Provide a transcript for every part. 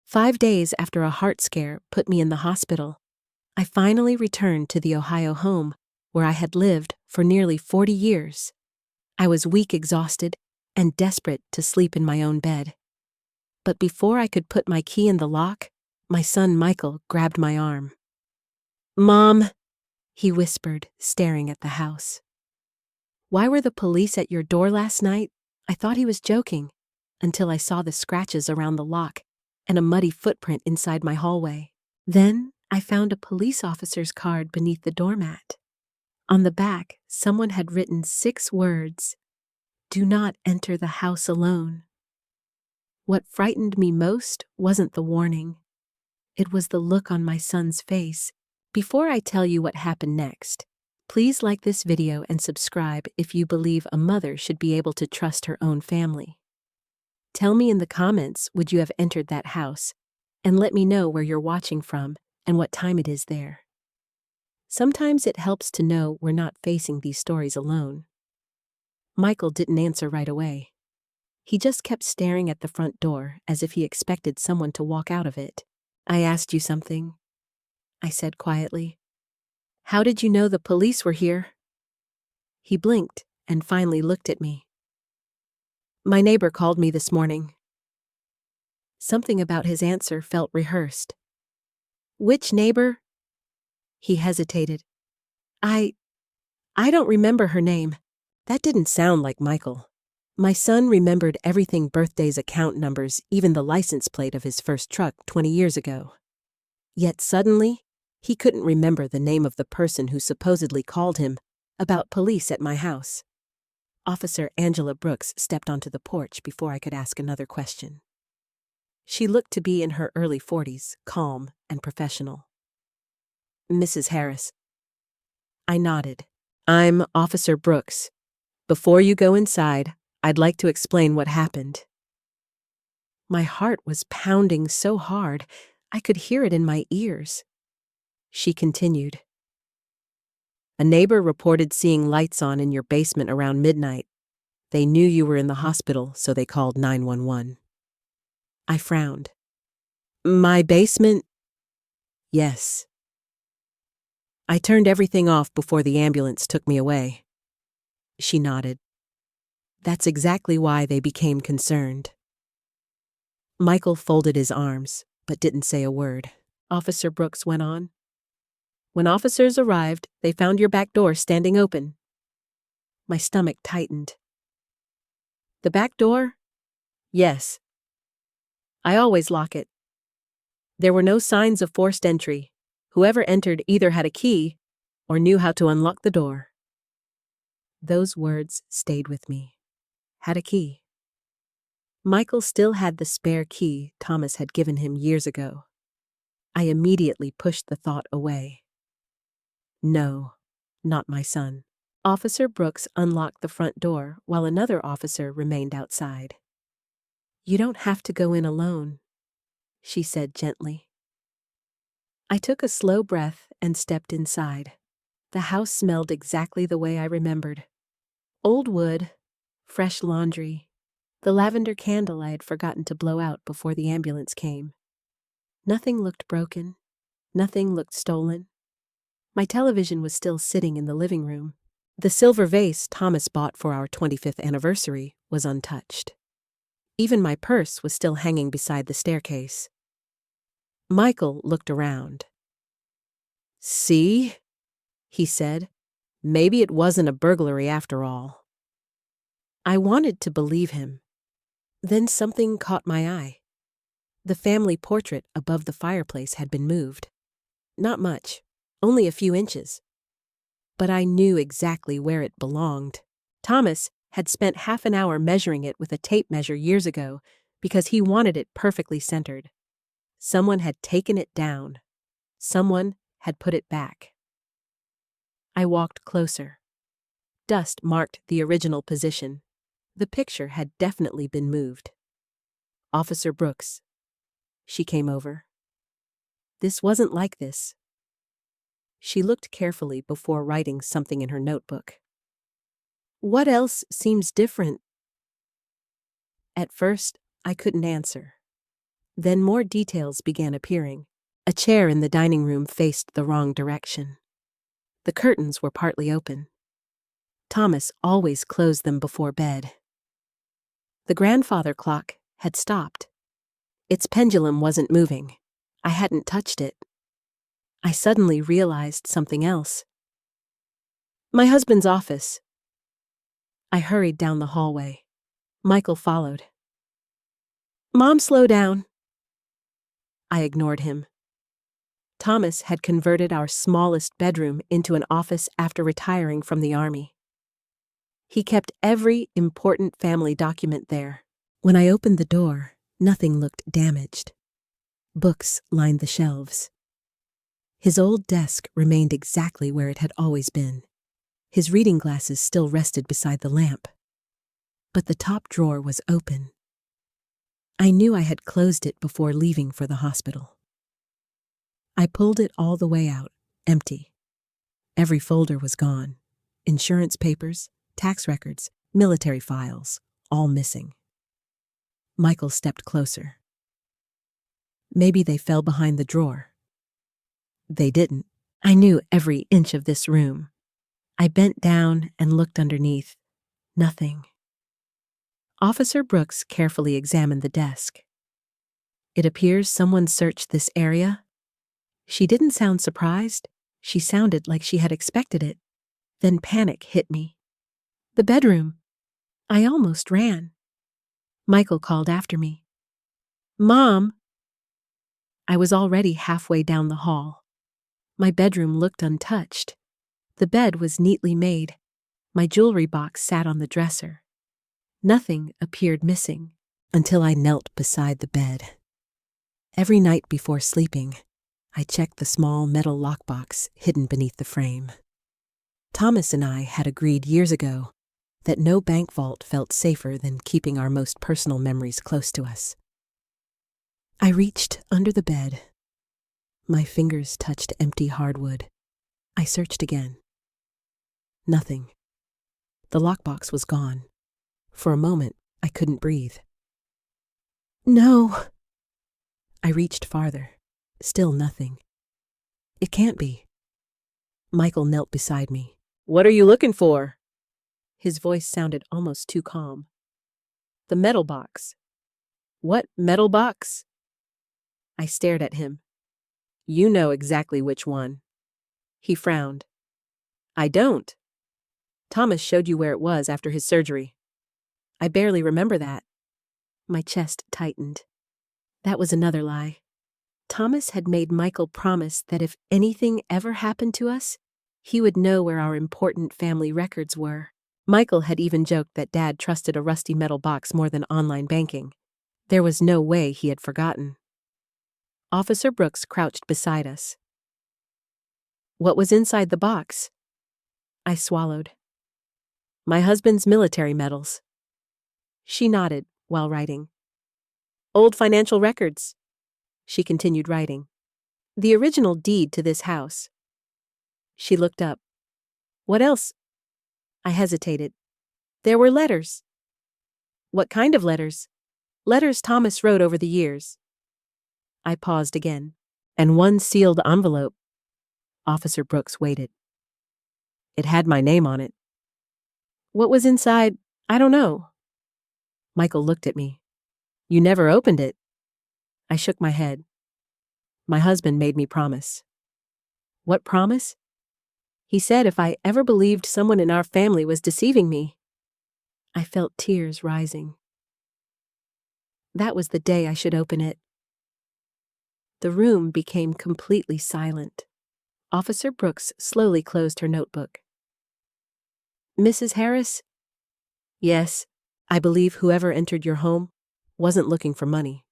5 days after a heart scare put me in the hospital, I finally returned to the Ohio home where I had lived for nearly 40 years. I was weak, exhausted, and desperate to sleep in my own bed. But before I could put my key in the lock, my son Michael grabbed my arm. "Mom," he whispered, staring at the house. "Why were the police at your door last night?" I thought he was joking, until I saw the scratches around the lock and a muddy footprint inside my hallway. Then I found a police officer's card beneath the doormat. On the back, someone had written 6 words: "Do not enter the house alone." What frightened me most wasn't the warning. It was the look on my son's face. Before I tell you what happened next, please like this video and subscribe if you believe a mother should be able to trust her own family. Tell me in the comments, would you have entered that house? And let me know where you're watching from and what time it is there. Sometimes it helps to know we're not facing these stories alone. Michael didn't answer right away. He just kept staring at the front door as if he expected someone to walk out of it. "I asked you something," I said quietly. "How did you know the police were here?" He blinked and finally looked at me. "My neighbor called me this morning." Something about his answer felt rehearsed. "Which neighbor?" He hesitated. I don't remember her name." That didn't sound like Michael. My son remembered everything: birthdays, account numbers, even the license plate of his first truck 20 years ago. Yet suddenly, he couldn't remember the name of the person who supposedly called him about police at my house. Officer Angela Brooks stepped onto the porch before I could ask another question. She looked to be in her early 40s, calm and professional. "Mrs. Harris." I nodded. "I'm Officer Brooks. Before you go inside, I'd like to explain what happened." My heart was pounding so hard, I could hear it in my ears. She continued. "A neighbor reported seeing lights on in your basement around midnight. They knew you were in the hospital, so they called 911. I frowned. "My basement?" "Yes." "I turned everything off before the ambulance took me away." She nodded. "That's exactly why they became concerned." Michael folded his arms, but didn't say a word. Officer Brooks went on. "When officers arrived, they found your back door standing open." My stomach tightened. "The back door?" "Yes. I always lock it. There were no signs of forced entry. Whoever entered either had a key or knew how to unlock the door." Those words stayed with me. Had a key. Michael still had the spare key Thomas had given him years ago. I immediately pushed the thought away. No, not my son. Officer Brooks unlocked the front door while another officer remained outside. "You don't have to go in alone," she said gently. I took a slow breath and stepped inside. The house smelled exactly the way I remembered. Old wood, fresh laundry, the lavender candle I had forgotten to blow out before the ambulance came. Nothing looked broken. Nothing looked stolen. My television was still sitting in the living room. The silver vase Thomas bought for our 25th anniversary was untouched. Even my purse was still hanging beside the staircase. Michael looked around. "See?" he said. "Maybe it wasn't a burglary after all." I wanted to believe him. Then something caught my eye. The family portrait above the fireplace had been moved. Not much, only a few inches. But I knew exactly where it belonged. Thomas had spent half an hour measuring it with a tape measure years ago because he wanted it perfectly centered. Someone had taken it down. Someone had put it back. I walked closer. Dust marked the original position. The picture had definitely been moved. "Officer Brooks." She came over. "This wasn't like this." She looked carefully before writing something in her notebook. "What else seems different?" At first, I couldn't answer. Then more details began appearing. A chair in the dining room faced the wrong direction. The curtains were partly open. Thomas always closed them before bed. The grandfather clock had stopped. Its pendulum wasn't moving. I hadn't touched it. I suddenly realized something else. My husband's office. I hurried down the hallway. Michael followed. Mom, slow down. I ignored him. Thomas had converted our smallest bedroom into an office after retiring from the army. He kept every important family document there. When I opened the door, nothing looked damaged. Books lined the shelves. His old desk remained exactly where it had always been. His reading glasses still rested beside the lamp. But the top drawer was open. I knew I had closed it before leaving for the hospital. I pulled it all the way out, empty. Every folder was gone. Insurance papers, tax records, military files, all missing. Michael stepped closer. Maybe they fell behind the drawer. They didn't. I knew every inch of this room. I bent down and looked underneath. Nothing. Officer Brooks carefully examined the desk. It appears someone searched this area. She didn't sound surprised. She sounded like she had expected it. Then panic hit me. The bedroom. I almost ran. Michael called after me. Mom! I was already halfway down the hall. My bedroom looked untouched. The bed was neatly made. My jewelry box sat on the dresser. Nothing appeared missing until I knelt beside the bed. Every night before sleeping, I checked the small metal lockbox hidden beneath the frame. Thomas and I had agreed years ago that no bank vault felt safer than keeping our most personal memories close to us. I reached under the bed. My fingers touched empty hardwood. I searched again. Nothing. The lockbox was gone. For a moment, I couldn't breathe. No. I reached farther. Still nothing. It can't be. Michael knelt beside me. What are you looking for? His voice sounded almost too calm. The metal box. What metal box? I stared at him. You know exactly which one. He frowned. I don't. Thomas showed you where it was after his surgery. I barely remember that. My chest tightened. That was another lie. Thomas had made Michael promise that if anything ever happened to us, he would know where our important family records were. Michael had even joked that Dad trusted a rusty metal box more than online banking. There was no way he had forgotten. Officer Brooks crouched beside us. What was inside the box? I swallowed. My husband's military medals. She nodded while writing. Old financial records. She continued writing. The original deed to this house. She looked up. What else? I hesitated. There were letters. What kind of letters? Letters Thomas wrote over the years. I paused again. And one sealed envelope. Officer Brooks waited. It had my name on it. What was inside? I don't know. Michael looked at me. You never opened it. I shook my head. My husband made me promise. What promise? He said if I ever believed someone in our family was deceiving me. I felt tears rising. That was the day I should open it. The room became completely silent. Officer Brooks slowly closed her notebook. Mrs. Harris? Yes, I believe whoever entered your home wasn't looking for money.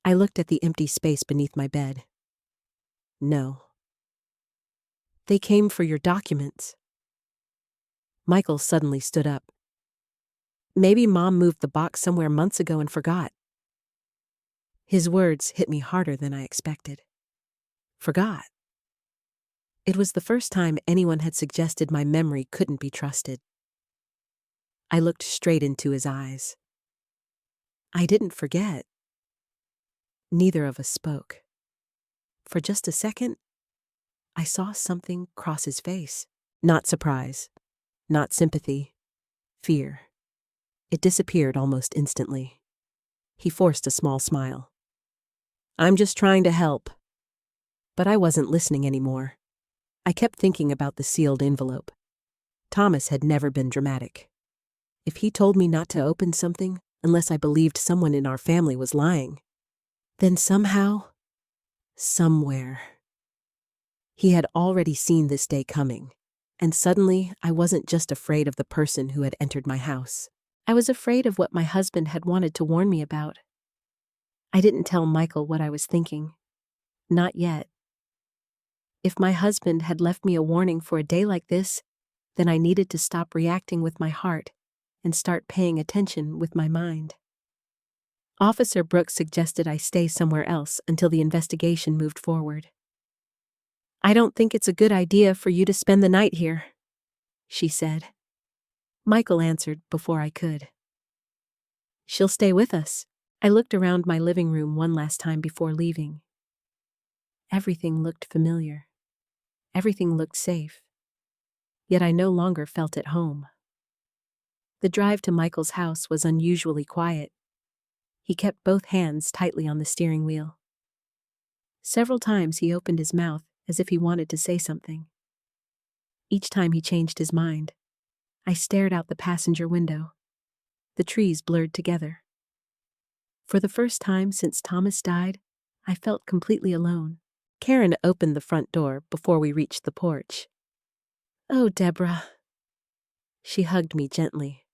I looked at the empty space beneath my bed. No. They came for your documents. Michael suddenly stood up. Maybe Mom moved the box somewhere months ago and forgot. His words hit me harder than I expected. Forgot. It was the first time anyone had suggested my memory couldn't be trusted. I looked straight into his eyes. I didn't forget. Neither of us spoke. For just a second, I saw something cross his face. Not surprise, not sympathy, fear. It disappeared almost instantly. He forced a small smile. I'm just trying to help. But I wasn't listening anymore. I kept thinking about the sealed envelope. Thomas had never been dramatic. If he told me not to open something unless I believed someone in our family was lying, then somehow, somewhere, he had already seen this day coming. And suddenly, I wasn't just afraid of the person who had entered my house. I was afraid of what my husband had wanted to warn me about. I didn't tell Michael what I was thinking. Not yet. If my husband had left me a warning for a day like this, then I needed to stop reacting with my heart and start paying attention with my mind. Officer Brooks suggested I stay somewhere else until the investigation moved forward. I don't think it's a good idea for you to spend the night here, she said. Michael answered before I could. She'll stay with us. I looked around my living room one last time before leaving. Everything looked familiar. Everything looked safe. Yet I no longer felt at home. The drive to Michael's house was unusually quiet. He kept both hands tightly on the steering wheel. Several times he opened his mouth as if he wanted to say something. Each time he changed his mind. I stared out the passenger window. The trees blurred together. For the first time since Thomas died, I felt completely alone. Karen opened the front door before we reached the porch. Oh, Deborah. She hugged me gently.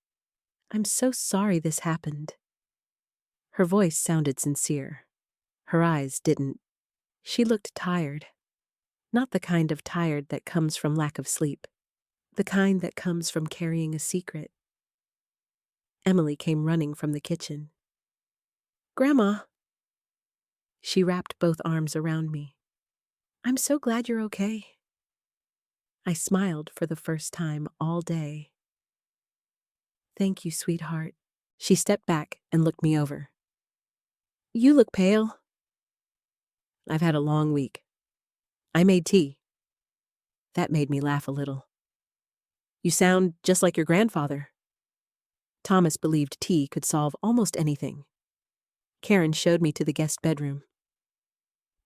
I'm so sorry this happened. Her voice sounded sincere. Her eyes didn't. She looked tired. Not the kind of tired that comes from lack of sleep. The kind that comes from carrying a secret. Emily came running from the kitchen. Grandma. She wrapped both arms around me. I'm so glad you're okay. I smiled for the first time all day. Thank you, sweetheart. She stepped back and looked me over. You look pale. I've had a long week. I made tea. That made me laugh a little. You sound just like your grandfather. Thomas believed tea could solve almost anything. Karen showed me to the guest bedroom.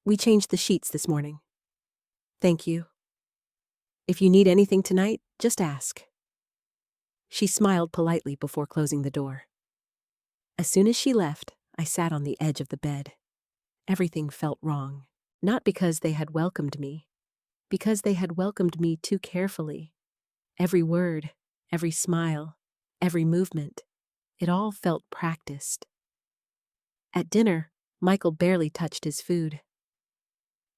We changed the sheets this morning. Thank you. If you need anything tonight, just ask. She smiled politely before closing the door. As soon as she left, I sat on the edge of the bed. Everything felt wrong. Not because they had welcomed me, because they had welcomed me too carefully. Every word, every smile, every movement, it all felt practiced. At dinner, Michael barely touched his food.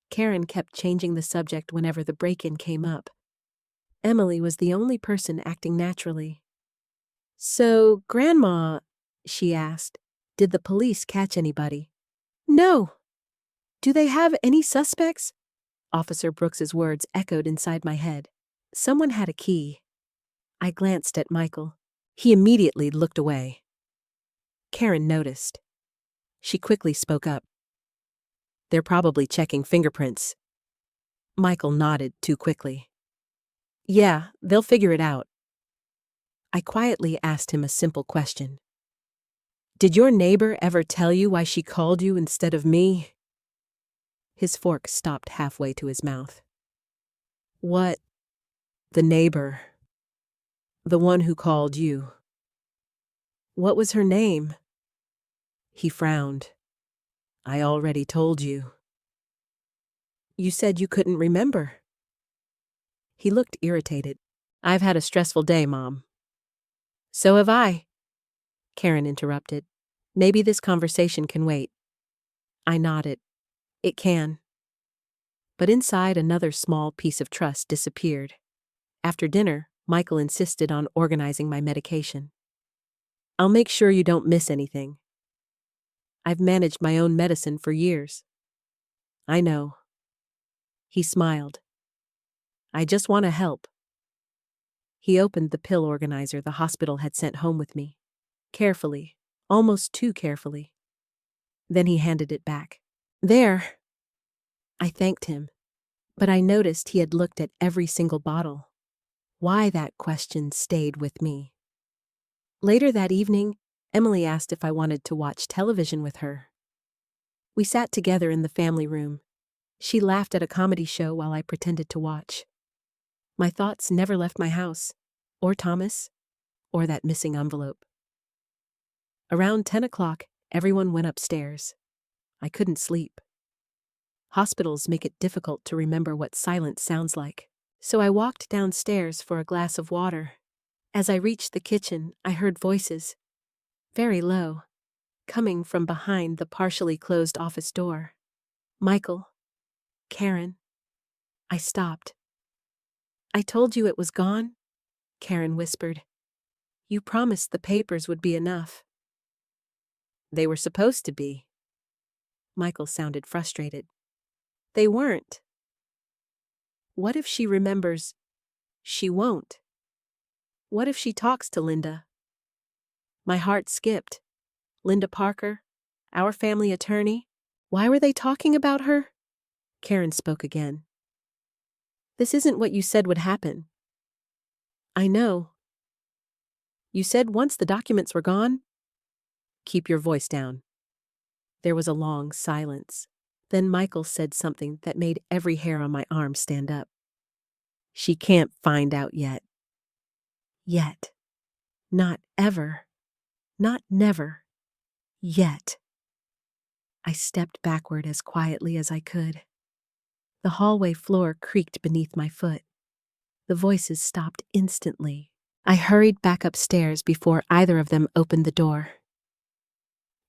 Karen kept changing the subject whenever the break-in came up. Emily was the only person acting naturally. So, Grandma, she asked, did the police catch anybody? No. Do they have any suspects? Officer Brooks's words echoed inside my head. Someone had a key. I glanced at Michael. He immediately looked away. Karen noticed. She quickly spoke up. They're probably checking fingerprints. Michael nodded too quickly. Yeah, they'll figure it out. I quietly asked him a simple question. Did your neighbor ever tell you why she called you instead of me? His fork stopped halfway to his mouth. What? The neighbor. The one who called you. What was her name? He frowned. I already told you. You said you couldn't remember. He looked irritated. I've had a stressful day, Mom. So have I. Karen interrupted. Maybe this conversation can wait. I nodded. It can. But inside, another small piece of trust disappeared. After dinner, Michael insisted on organizing my medication. I'll make sure you don't miss anything. I've managed my own medicine for years. I know. He smiled. I just want to help. He opened the pill organizer the hospital had sent home with me. Carefully, almost too carefully. Then he handed it back. There. I thanked him, but I noticed he had looked at every single bottle. Why that question stayed with me. Later that evening, Emily asked if I wanted to watch television with her. We sat together in the family room. She laughed at a comedy show while I pretended to watch. My thoughts never left my house, or Thomas, or that missing envelope. Around 10 o'clock, everyone went upstairs. I couldn't sleep. Hospitals make it difficult to remember what silence sounds like, so I walked downstairs for a glass of water. As I reached the kitchen, I heard voices, very low, coming from behind the partially closed office door. Michael, Karen. I stopped. I told you it was gone, Karen whispered. You promised the papers would be enough. They were supposed to be. Michael sounded frustrated. They weren't. What if she remembers? She won't. What if she talks to Linda? My heart skipped. Linda Parker, our family attorney. Why were they talking about her? Karen spoke again. This isn't what you said would happen. I know. You said once the documents were gone? Keep your voice down. There was a long silence. Then Michael said something that made every hair on my arm stand up. She can't find out yet. Yet. Not ever. Not never. Yet. I stepped backward as quietly as I could. The hallway floor creaked beneath my foot. The voices stopped instantly. I hurried back upstairs before either of them opened the door.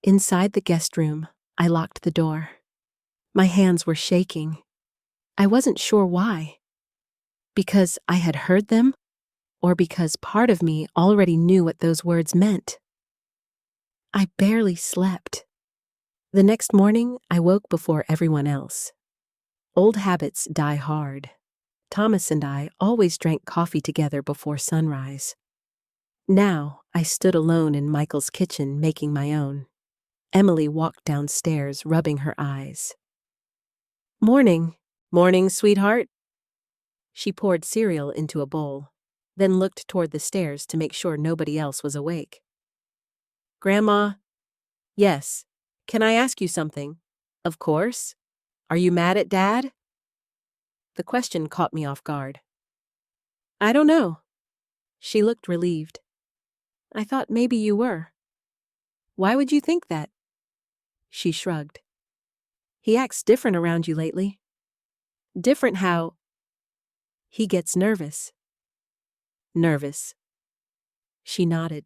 Inside the guest room, I locked the door. My hands were shaking. I wasn't sure why. Because I had heard them, or because part of me already knew what those words meant. I barely slept. The next morning, I woke before everyone else. Old habits die hard. Thomas and I always drank coffee together before sunrise. Now, I stood alone in Michael's kitchen making my own. Emily walked downstairs, rubbing her eyes. Morning. Morning, sweetheart. She poured cereal into a bowl, then looked toward the stairs to make sure nobody else was awake. Grandma? Yes. Can I ask you something? Of course. Are you mad at Dad? The question caught me off guard. I don't know. She looked relieved. I thought maybe you were. Why would you think that? She shrugged. He acts different around you lately. Different how? He gets nervous. Nervous. She nodded,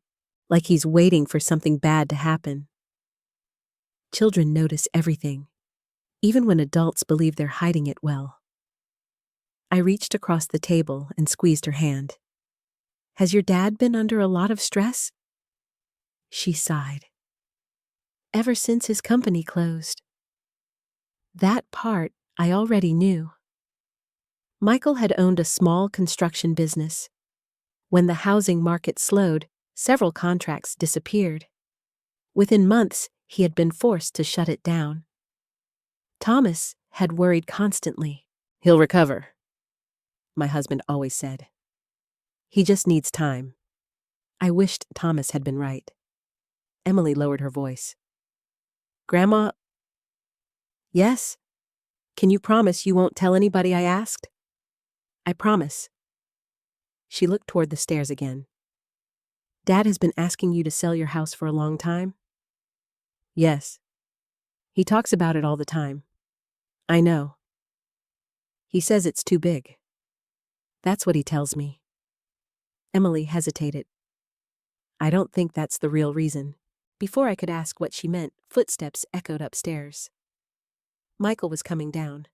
like he's waiting for something bad to happen. Children notice everything, even when adults believe they're hiding it well. I reached across the table and squeezed her hand. Has your dad been under a lot of stress? She sighed. Ever since his company closed. That part I already knew. Michael had owned a small construction business. When the housing market slowed, several contracts disappeared. Within months, he had been forced to shut it down. Thomas had worried constantly. He'll recover, my husband always said. He just needs time. I wished Thomas had been right. Emily lowered her voice. Grandma? Yes? Can you promise you won't tell anybody I asked? I promise. She looked toward the stairs again. Dad has been asking you to sell your house for a long time? Yes. He talks about it all the time. I know. He says it's too big. That's what he tells me. Emily hesitated. I don't think that's the real reason. Before I could ask what she meant, footsteps echoed upstairs. Michael was coming down.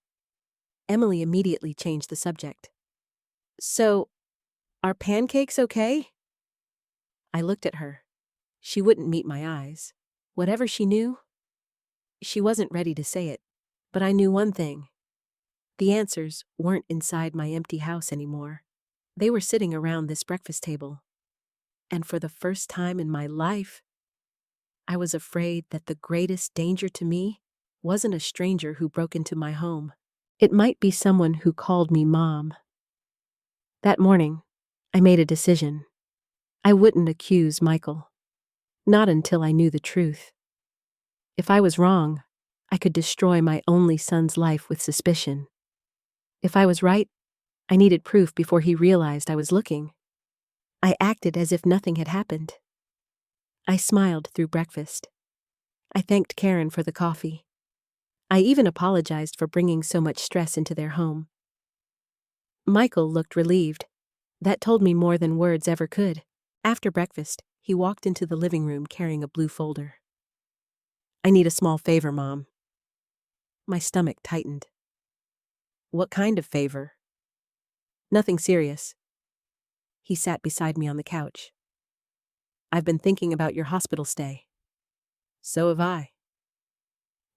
Emily immediately changed the subject. So, are pancakes okay? I looked at her. She wouldn't meet my eyes. Whatever she knew, she wasn't ready to say it. But I knew one thing. The answers weren't inside my empty house anymore. They were sitting around this breakfast table. And for the first time in my life, I was afraid that the greatest danger to me wasn't a stranger who broke into my home. It might be someone who called me Mom. That morning, I made a decision. I wouldn't accuse Michael. Not until I knew the truth. If I was wrong, I could destroy my only son's life with suspicion. If I was right, I needed proof before he realized I was looking. I acted as if nothing had happened. I smiled through breakfast. I thanked Karen for the coffee. I even apologized for bringing so much stress into their home. Michael looked relieved. That told me more than words ever could. After breakfast, he walked into the living room carrying a blue folder. "I need a small favor, Mom." My stomach tightened. "What kind of favor?" "Nothing serious." He sat beside me on the couch. "I've been thinking about your hospital stay." "So have I."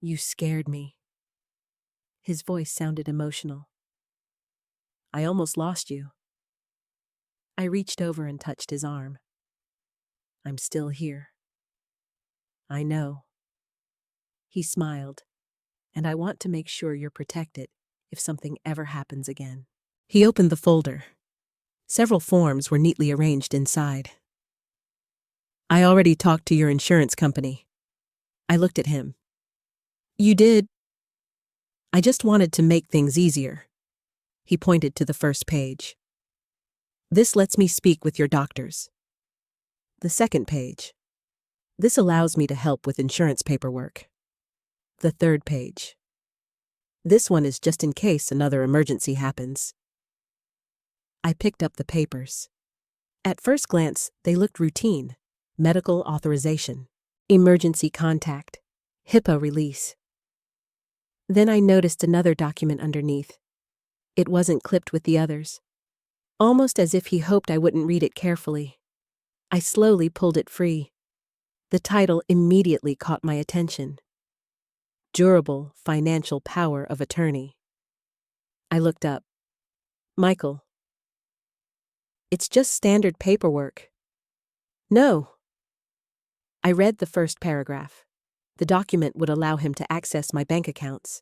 "You scared me." His voice sounded emotional. "I almost lost you." I reached over and touched his arm. "I'm still here." "I know." He smiled. "And I want to make sure you're protected if something ever happens again." He opened the folder. Several forms were neatly arranged inside. "I already talked to your insurance company." I looked at him. "You did?" "I just wanted to make things easier." He pointed to the first page. "This lets me speak with your doctors." The second page. "This allows me to help with insurance paperwork." The third page. "This one is just in case another emergency happens." I picked up the papers. At first glance, they looked routine. Medical authorization, emergency contact, HIPAA release. Then I noticed another document underneath. It wasn't clipped with the others. Almost as if he hoped I wouldn't read it carefully. I slowly pulled it free. The title immediately caught my attention. Durable Financial Power of Attorney. I looked up. "Michael." "It's just standard paperwork." "No." I read the first paragraph. The document would allow him to access my bank accounts,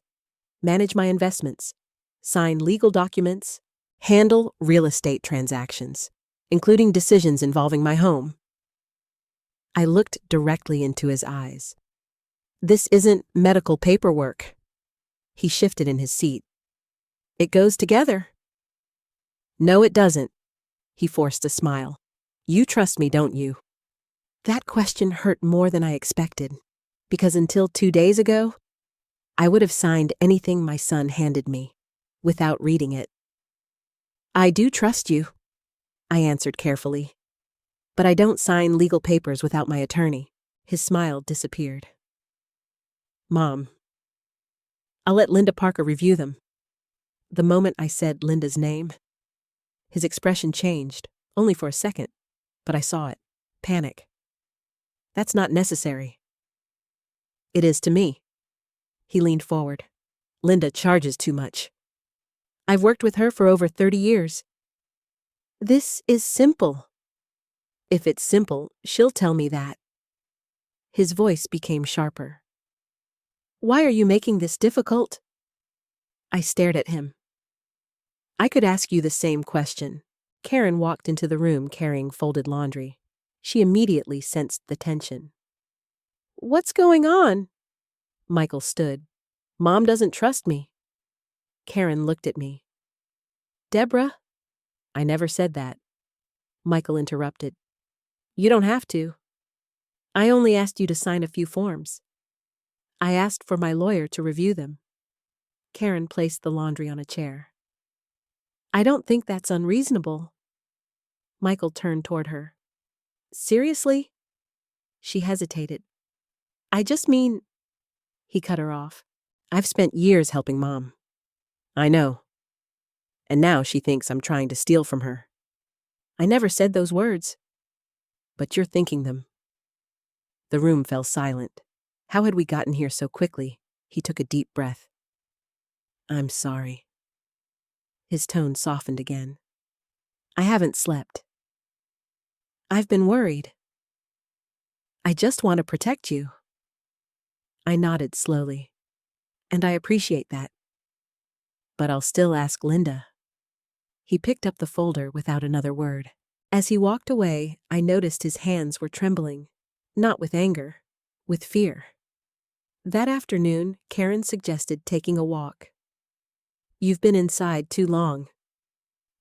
manage my investments, sign legal documents, handle real estate transactions, including decisions involving my home. I looked directly into his eyes. "This isn't medical paperwork." He shifted in his seat. "It goes together." "No, it doesn't." He forced a smile. "You trust me, don't you?" That question hurt more than I expected, because until 2 days ago, I would have signed anything my son handed me, without reading it. "I do trust you," I answered carefully. "But I don't sign legal papers without my attorney." His smile disappeared. "Mom, I'll let Linda Parker review them." The moment I said Linda's name, his expression changed, only for a second, but I saw it. Panic. "That's not necessary." "It is to me." He leaned forward. "Linda charges too much. I've worked with her for over 30 years. This is simple." "If it's simple, she'll tell me that." His voice became sharper. "Why are you making this difficult?" I stared at him. "I could ask you the same question." Karen walked into the room carrying folded laundry. She immediately sensed the tension. "What's going on?" Michael stood. "Mom doesn't trust me." Karen looked at me. "Deborah?" "I never said that." Michael interrupted. "You don't have to. I only asked you to sign a few forms. I asked for my lawyer to review them." Karen placed the laundry on a chair. "I don't think that's unreasonable." Michael turned toward her. "Seriously?" She hesitated. "I just mean—" He cut her off. "I've spent years helping Mom." "I know. And now she thinks I'm trying to steal from her." "I never said those words." "But you're thinking them." The room fell silent. How had we gotten here so quickly? He took a deep breath. "I'm sorry." His tone softened again. "I haven't slept. I've been worried." I just want to protect you. I nodded slowly. And I appreciate that. But I'll still ask Linda. He picked up the folder without another word. As he walked away, I noticed his hands were trembling. Not with anger, with fear. That afternoon, Karen suggested taking a walk. You've been inside too long.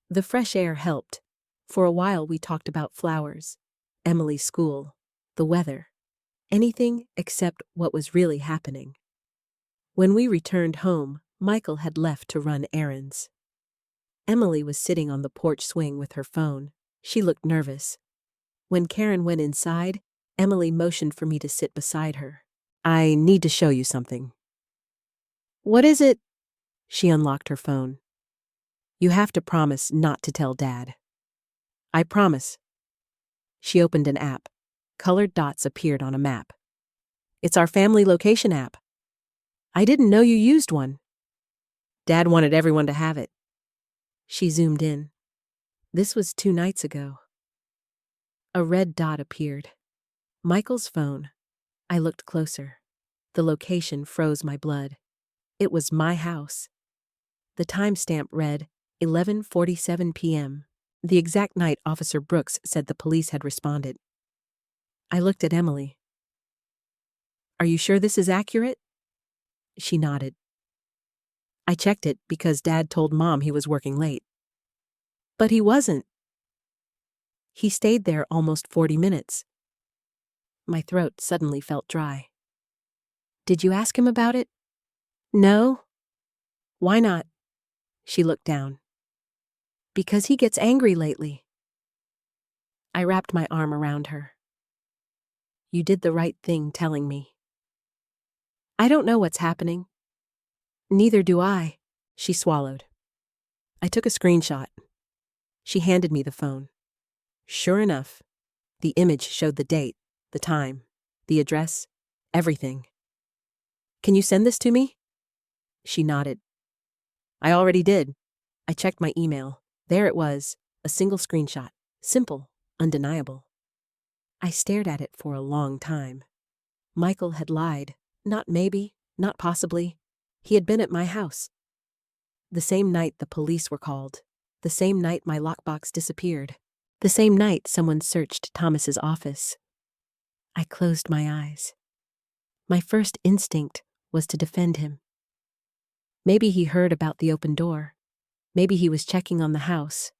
The fresh air helped. For a while we talked about flowers, Emily's school, the weather, anything except what was really happening. When we returned home, Michael had left to run errands. Emily was sitting on the porch swing with her phone. She looked nervous. When Karen went inside, Emily motioned for me to sit beside her. I need to show you something. What is it? She unlocked her phone. You have to promise not to tell Dad. I promise. She opened an app. Colored dots appeared on a map. It's our family location app. I didn't know you used one. Dad wanted everyone to have it. She zoomed in. This was 2 nights ago. A red dot appeared. Michael's phone. I looked closer. The location froze my blood. It was my house. The timestamp read 11:47 p.m., the exact night Officer Brooks said the police had responded. I looked at Emily. Are you sure this is accurate? She nodded. I checked it because Dad told Mom he was working late. But he wasn't. He stayed there almost 40 minutes. My throat suddenly felt dry. Did you ask him about it? No. Why not? She looked down. Because he gets angry lately. I wrapped my arm around her. You did the right thing telling me. I don't know what's happening. Neither do I, she swallowed. I took a screenshot. She handed me the phone. Sure enough, the image showed the date, the time, the address, everything. Can you send this to me? She nodded. I already did. I checked my email. There it was, a single screenshot. Simple, undeniable. I stared at it for a long time. Michael had lied. Not maybe, not possibly. He had been at my house. The same night the police were called. The same night my lockbox disappeared. The same night someone searched Thomas's office. I closed my eyes. My first instinct was to defend him. Maybe he heard about the open door. Maybe he was checking on the house.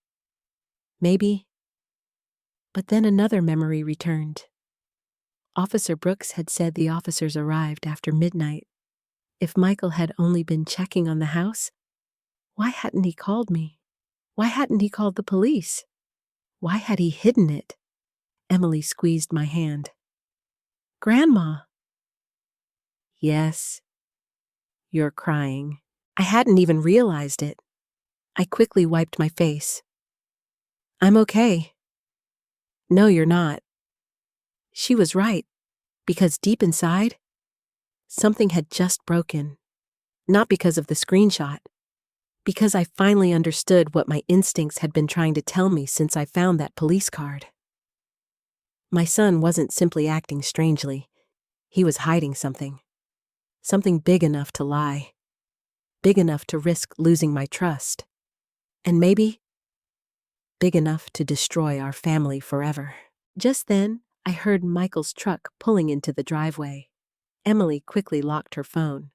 Maybe. But then another memory returned. Officer Brooks had said the officers arrived after midnight. If Michael had only been checking on the house, why hadn't he called me? Why hadn't he called the police? Why had he hidden it? Emily squeezed my hand. Grandma. Yes. You're crying. I hadn't even realized it. I quickly wiped my face. I'm okay. No, you're not. She was right, because deep inside, something had just broken. Not because of the screenshot, because I finally understood what my instincts had been trying to tell me since I found that police card. My son wasn't simply acting strangely. He was hiding something. Something big enough to lie. Big enough to risk losing my trust. And maybe big enough to destroy our family forever. Just then, I heard Michael's truck pulling into the driveway. Emily quickly locked her phone.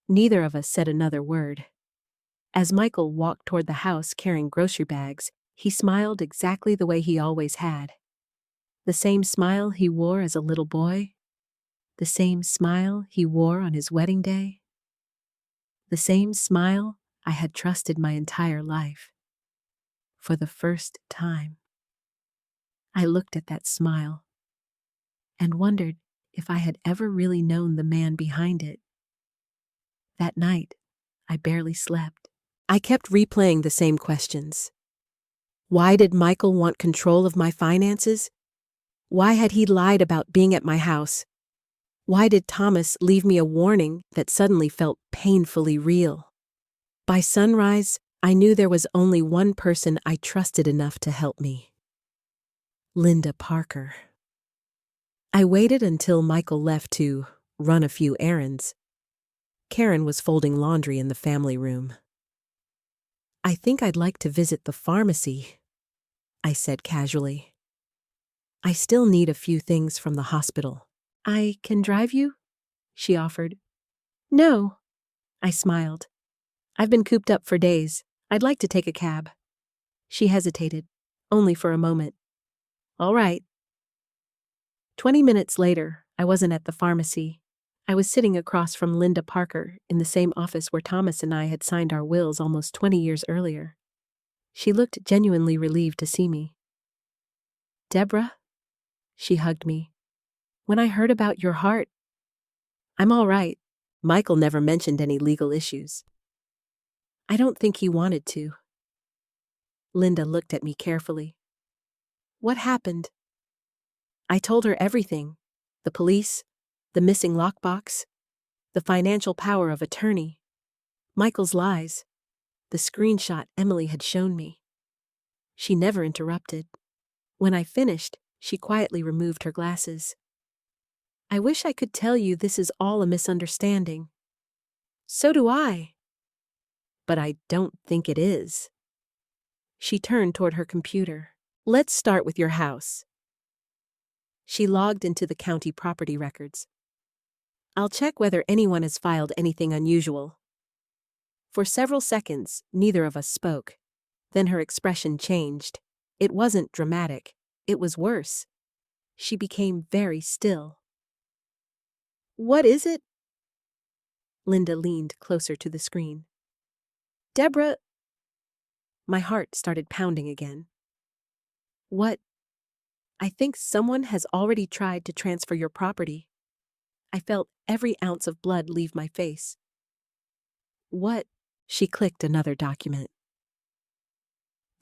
Neither of us said another word. As Michael walked toward the house carrying grocery bags, he smiled exactly the way he always had. The same smile he wore as a little boy. The same smile he wore on his wedding day. The same smile I had trusted my entire life. For the first time. I looked at that smile and wondered if I had ever really known the man behind it. That night, I barely slept. I kept replaying the same questions. Why did Michael want control of my finances? Why had he lied about being at my house? Why did Thomas leave me a warning that suddenly felt painfully real? By sunrise, I knew there was only one person I trusted enough to help me. Linda Parker. I waited until Michael left to run a few errands. Karen was folding laundry in the family room. "I think I'd like to visit the pharmacy," I said casually. "I still need a few things from the hospital." "I can drive you?" she offered. "No," I smiled. "I've been cooped up for days. I'd like to take a cab." She hesitated, only for a moment. "All right." 20 minutes later, I wasn't at the pharmacy. I was sitting across from Linda Parker in the same office where Thomas and I had signed our wills almost 20 years earlier. She looked genuinely relieved to see me. "Deborah?" She hugged me. "When I heard about your heart..." "I'm all right. Michael never mentioned any legal issues." "I don't think he wanted to." Linda looked at me carefully. "What happened?" I told her everything. The police, the missing lockbox, the financial power of attorney, Michael's lies, the screenshot Emily had shown me. She never interrupted. When I finished, she quietly removed her glasses. "I wish I could tell you this is all a misunderstanding." "So do I." "But I don't think it is." She turned toward her computer. "Let's start with your house." She logged into the county property records. "I'll check whether anyone has filed anything unusual." For several seconds, neither of us spoke. Then her expression changed. It wasn't dramatic. It was worse. She became very still. "What is it?" Linda leaned closer to the screen. "Deborah..." My heart started pounding again. "What?" "I think someone has already tried to transfer your property." I felt every ounce of blood leave my face. "What?" She clicked another document.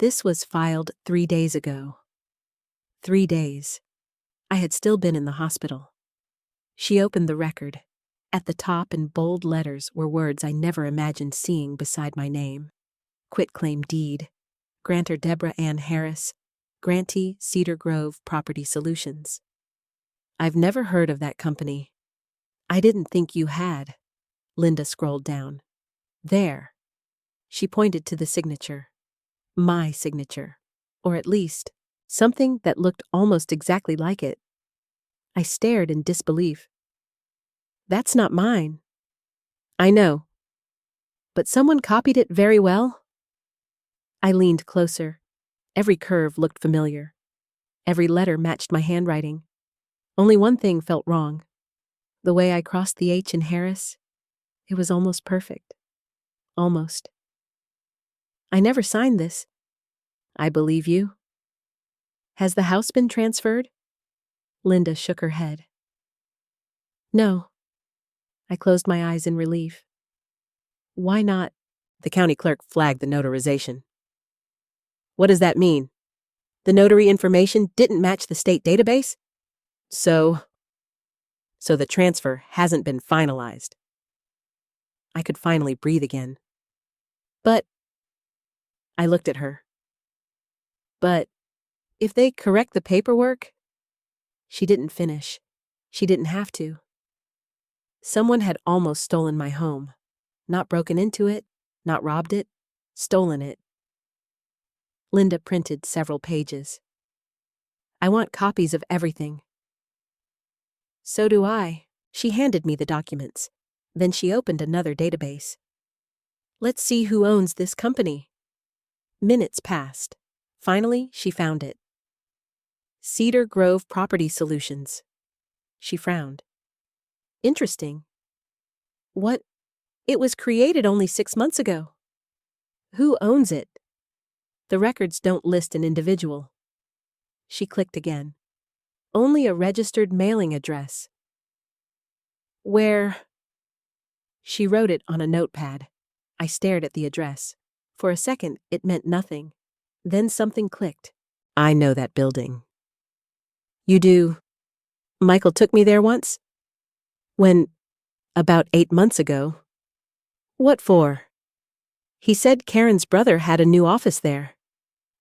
This was filed 3 days ago. 3 days. I had still been in the hospital. She opened the record. At the top in bold letters were words I never imagined seeing beside my name. Quitclaim deed. Grantor Deborah Ann Harris. Grantee Cedar Grove Property Solutions. "I've never heard of that company." "I didn't think you had." Linda scrolled down. "There." She pointed to the signature. My signature. Or at least, something that looked almost exactly like it. I stared in disbelief. "That's not mine." "I know. But someone copied it very well." I leaned closer. Every curve looked familiar. Every letter matched my handwriting. Only one thing felt wrong. The way I crossed the H in Harris. It was almost perfect. Almost. "I never signed this." "I believe you." "Has the house been transferred?" Linda shook her head. "No." I closed my eyes in relief. "Why not?" The county clerk flagged the notarization. "What does that mean? The notary information didn't match the state database? So the transfer hasn't been finalized." I could finally breathe again. "But..." I looked at her. "But if they correct the paperwork..." She didn't finish. She didn't have to. Someone had almost stolen my home. Not broken into it, not robbed it, stolen it. Linda printed several pages. "I want copies of everything." "So do I." She handed me the documents. Then she opened another database. "Let's see who owns this company." Minutes passed. Finally, she found it. Cedar Grove Property Solutions. She frowned. "Interesting." "What? It was created only 6 months ago." "Who owns it?" "The records don't list an individual." She clicked again. "Only a registered mailing address." "Where?" She wrote it on a notepad. I stared at the address. For a second, it meant nothing. Then something clicked. "I know that building." "You do?" "Michael took me there once." "When?" "About 8 months ago." "What for?" "He said Karen's brother had a new office there."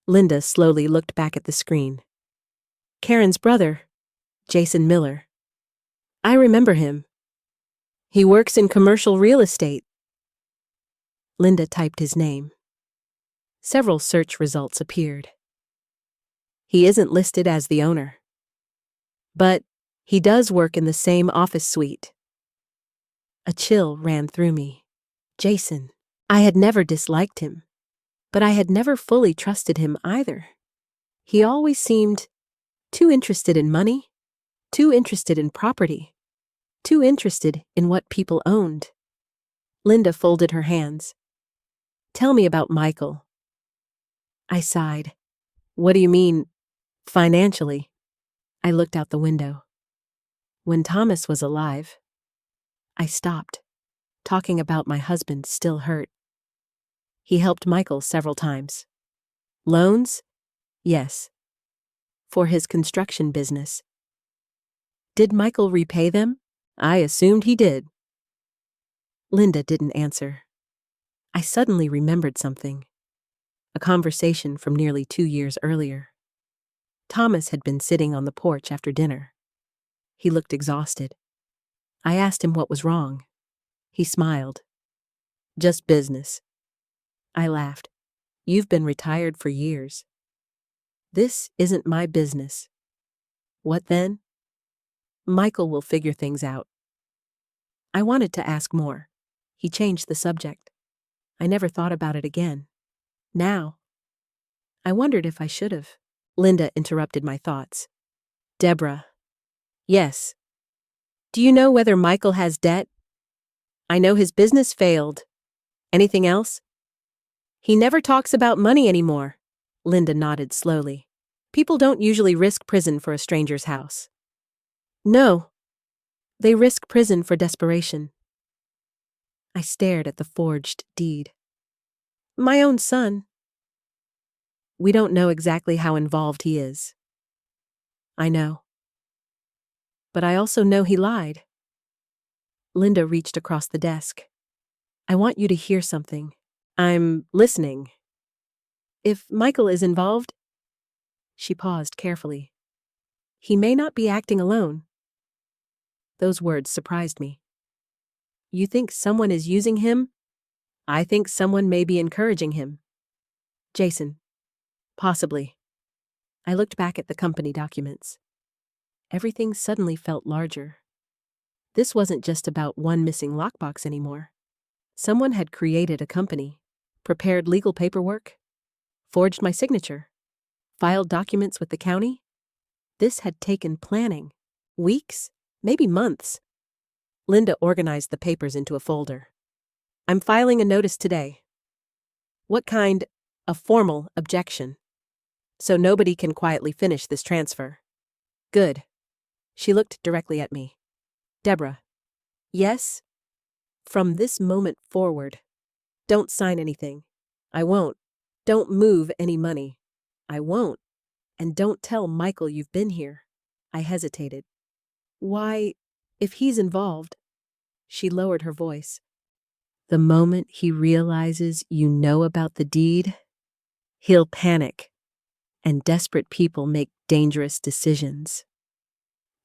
Linda slowly looked back at the screen. "Karen's brother, Jason Miller." I remember him. He works in commercial real estate. Linda typed his name. Several search results appeared. He isn't listed as the owner. But he does work in the same office suite. A chill ran through me. Jason. I had never disliked him, but I had never fully trusted him either. He always seemed too interested in money, too interested in property, too interested in what people owned. Linda folded her hands. Tell me about Michael. I sighed. What do you mean, financially? I looked out the window. When Thomas was alive, I stopped. Talking about my husband still hurt. He helped Michael several times. Loans? Yes. For his construction business. Did Michael repay them? I assumed he did. Linda didn't answer. I suddenly remembered something. A conversation from nearly 2 years earlier. Thomas had been sitting on the porch after dinner. He looked exhausted. I asked him what was wrong. He smiled. Just business. I laughed. You've been retired for years. This isn't my business. What then? Michael will figure things out. I wanted to ask more. He changed the subject. I never thought about it again. Now, I wondered if I should have. Linda interrupted my thoughts. Deborah. Yes. Do you know whether Michael has debt? I know his business failed. Anything else? He never talks about money anymore. Linda nodded slowly. People don't usually risk prison for a stranger's house. No. They risk prison for desperation. I stared at the forged deed. My own son. We don't know exactly how involved he is. I know. But I also know he lied. Linda reached across the desk. I want you to hear something. I'm listening. If Michael is involved... She paused carefully. He may not be acting alone. Those words surprised me. You think someone is using him? I think someone may be encouraging him. Jason. Possibly. I looked back at the company documents. Everything suddenly felt larger. This wasn't just about one missing lockbox anymore. Someone had created a company, prepared legal paperwork, forged my signature, filed documents with the county. This had taken planning. Weeks, maybe months. Linda organized the papers into a folder. I'm filing a notice today. What kind? A formal objection. So nobody can quietly finish this transfer. Good. She looked directly at me. Deborah. Yes? From this moment forward, don't sign anything. I won't. Don't move any money. I won't. And don't tell Michael you've been here. I hesitated. Why, if he's involved... She lowered her voice. The moment he realizes you know about the deed, he'll panic, and desperate people make dangerous decisions.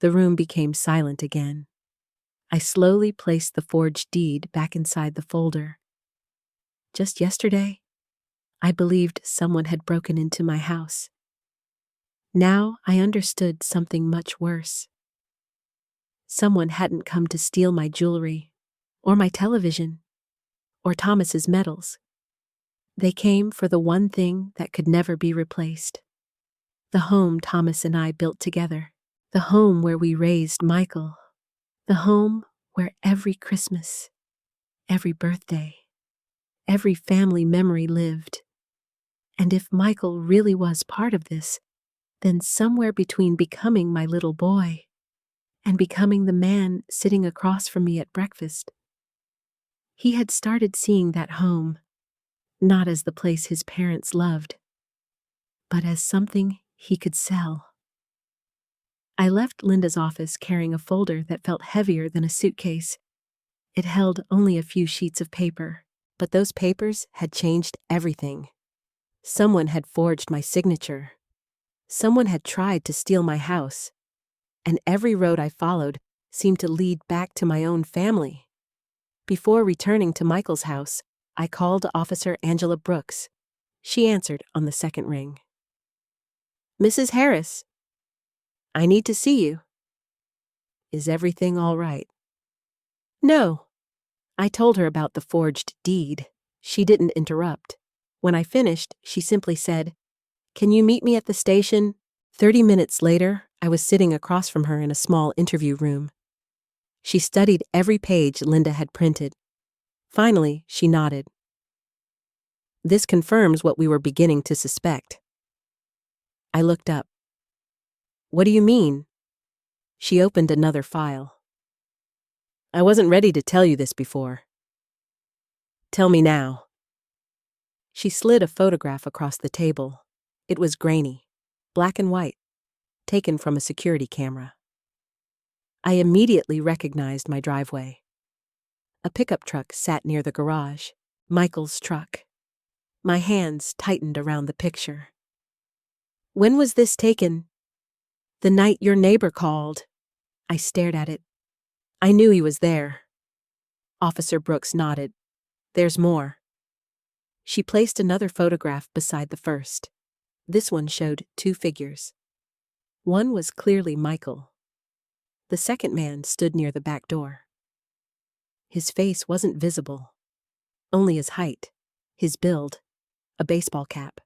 The room became silent again. I slowly placed the forged deed back inside the folder. Just yesterday, I believed someone had broken into my house. Now I understood something much worse. Someone hadn't come to steal my jewelry, or my television, or Thomas's medals. They came for the one thing that could never be replaced. The home Thomas and I built together. The home where we raised Michael. The home where every Christmas, every birthday, every family memory lived. And if Michael really was part of this, then somewhere between becoming my little boy and becoming the man sitting across from me at breakfast, he had started seeing that home, not as the place his parents loved, but as something he could sell. I left Linda's office carrying a folder that felt heavier than a suitcase. It held only a few sheets of paper, but those papers had changed everything. Someone had forged my signature. Someone had tried to steal my house. And every road I followed seemed to lead back to my own family. Before returning to Michael's house, I called Officer Angela Brooks. She answered on the second ring. "Mrs. Harris, I need to see you. Is everything all right?" "No." I told her about the forged deed. She didn't interrupt. When I finished, she simply said, "Can you meet me at the station?" 30 minutes later, I was sitting across from her in a small interview room. She studied every page Linda had printed. Finally, she nodded. "This confirms what we were beginning to suspect." I looked up. "What do you mean?" She opened another file. "I wasn't ready to tell you this before." "Tell me now." She slid a photograph across the table. It was grainy, black and white, taken from a security camera. I immediately recognized my driveway. A pickup truck sat near the garage, Michael's truck. My hands tightened around the picture. "When was this taken?" "The night your neighbor called." I stared at it. I knew he was there. Officer Brooks nodded. "There's more." She placed another photograph beside the first. This one showed two figures. One was clearly Michael. The second man stood near the back door. His face wasn't visible, only his height, his build, a baseball cap.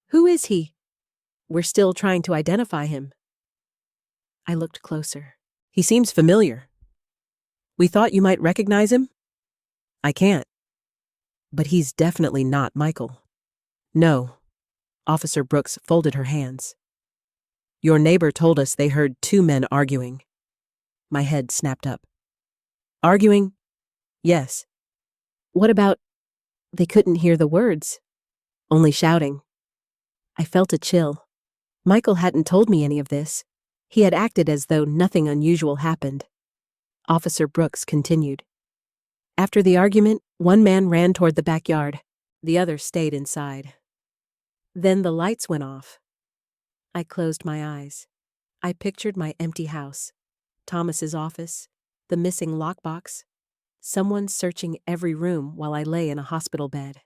"Who is he?" "We're still trying to identify him." I looked closer. "He seems familiar. We thought you might recognize him." "I can't." "But he's definitely not Michael." "No." Officer Brooks folded her hands. "Your neighbor told us they heard two men arguing." My head snapped up. "Arguing?" "Yes." "What about—" "They couldn't hear the words. Only shouting." I felt a chill. Michael hadn't told me any of this. He had acted as though nothing unusual happened. Officer Brooks continued. "After the argument, one man ran toward the backyard. The other stayed inside. Then the lights went off." I closed my eyes. I pictured my empty house, Thomas's office, the missing lockbox, someone searching every room while I lay in a hospital bed.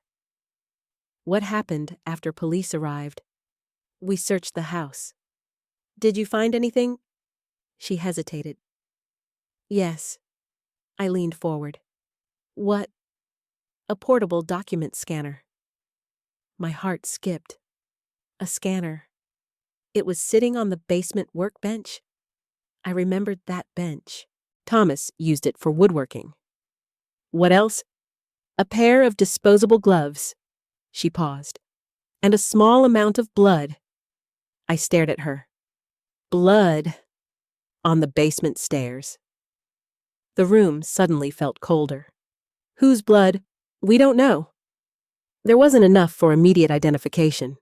"What happened after police arrived?" "We searched the house." "Did you find anything?" She hesitated. "Yes." I leaned forward. "What?" "A portable document scanner." My heart skipped. A scanner. It was sitting on the basement workbench. I remembered that bench. Thomas used it for woodworking. "What else?" "A pair of disposable gloves." She paused. "And a small amount of blood." I stared at her. "Blood?" "On the basement stairs." The room suddenly felt colder. "Whose blood?" "We don't know." There wasn't enough for immediate identification.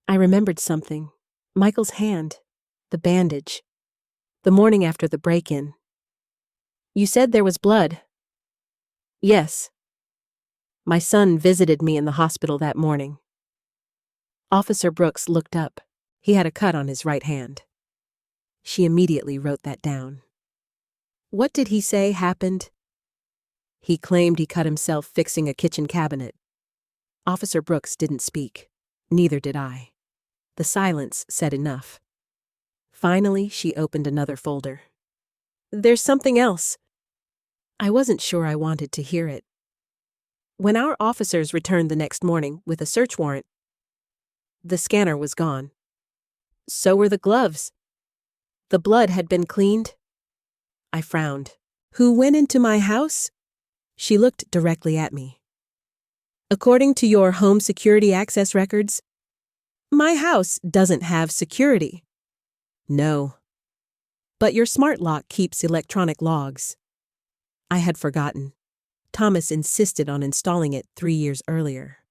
I remembered something. Michael's hand. The bandage. The morning after the break-in. "You said there was blood." "Yes." My son visited me in the hospital that morning. Officer Brooks looked up. He had a cut on his right hand. She immediately wrote that down. "What did he say happened?" "He claimed he cut himself fixing a kitchen cabinet." Officer Brooks didn't speak. Neither did I. The silence said enough. Finally, she opened another folder. "There's something else." I wasn't sure I wanted to hear it. When our officers returned the next morning with a search warrant, the scanner was gone. So were the gloves. The blood had been cleaned. I frowned. "Who went into my house?" She looked directly at me. "According to your home security access records, my house doesn't have security." "No." "But your smart lock keeps electronic logs." I had forgotten. Thomas insisted on installing it 3 years earlier.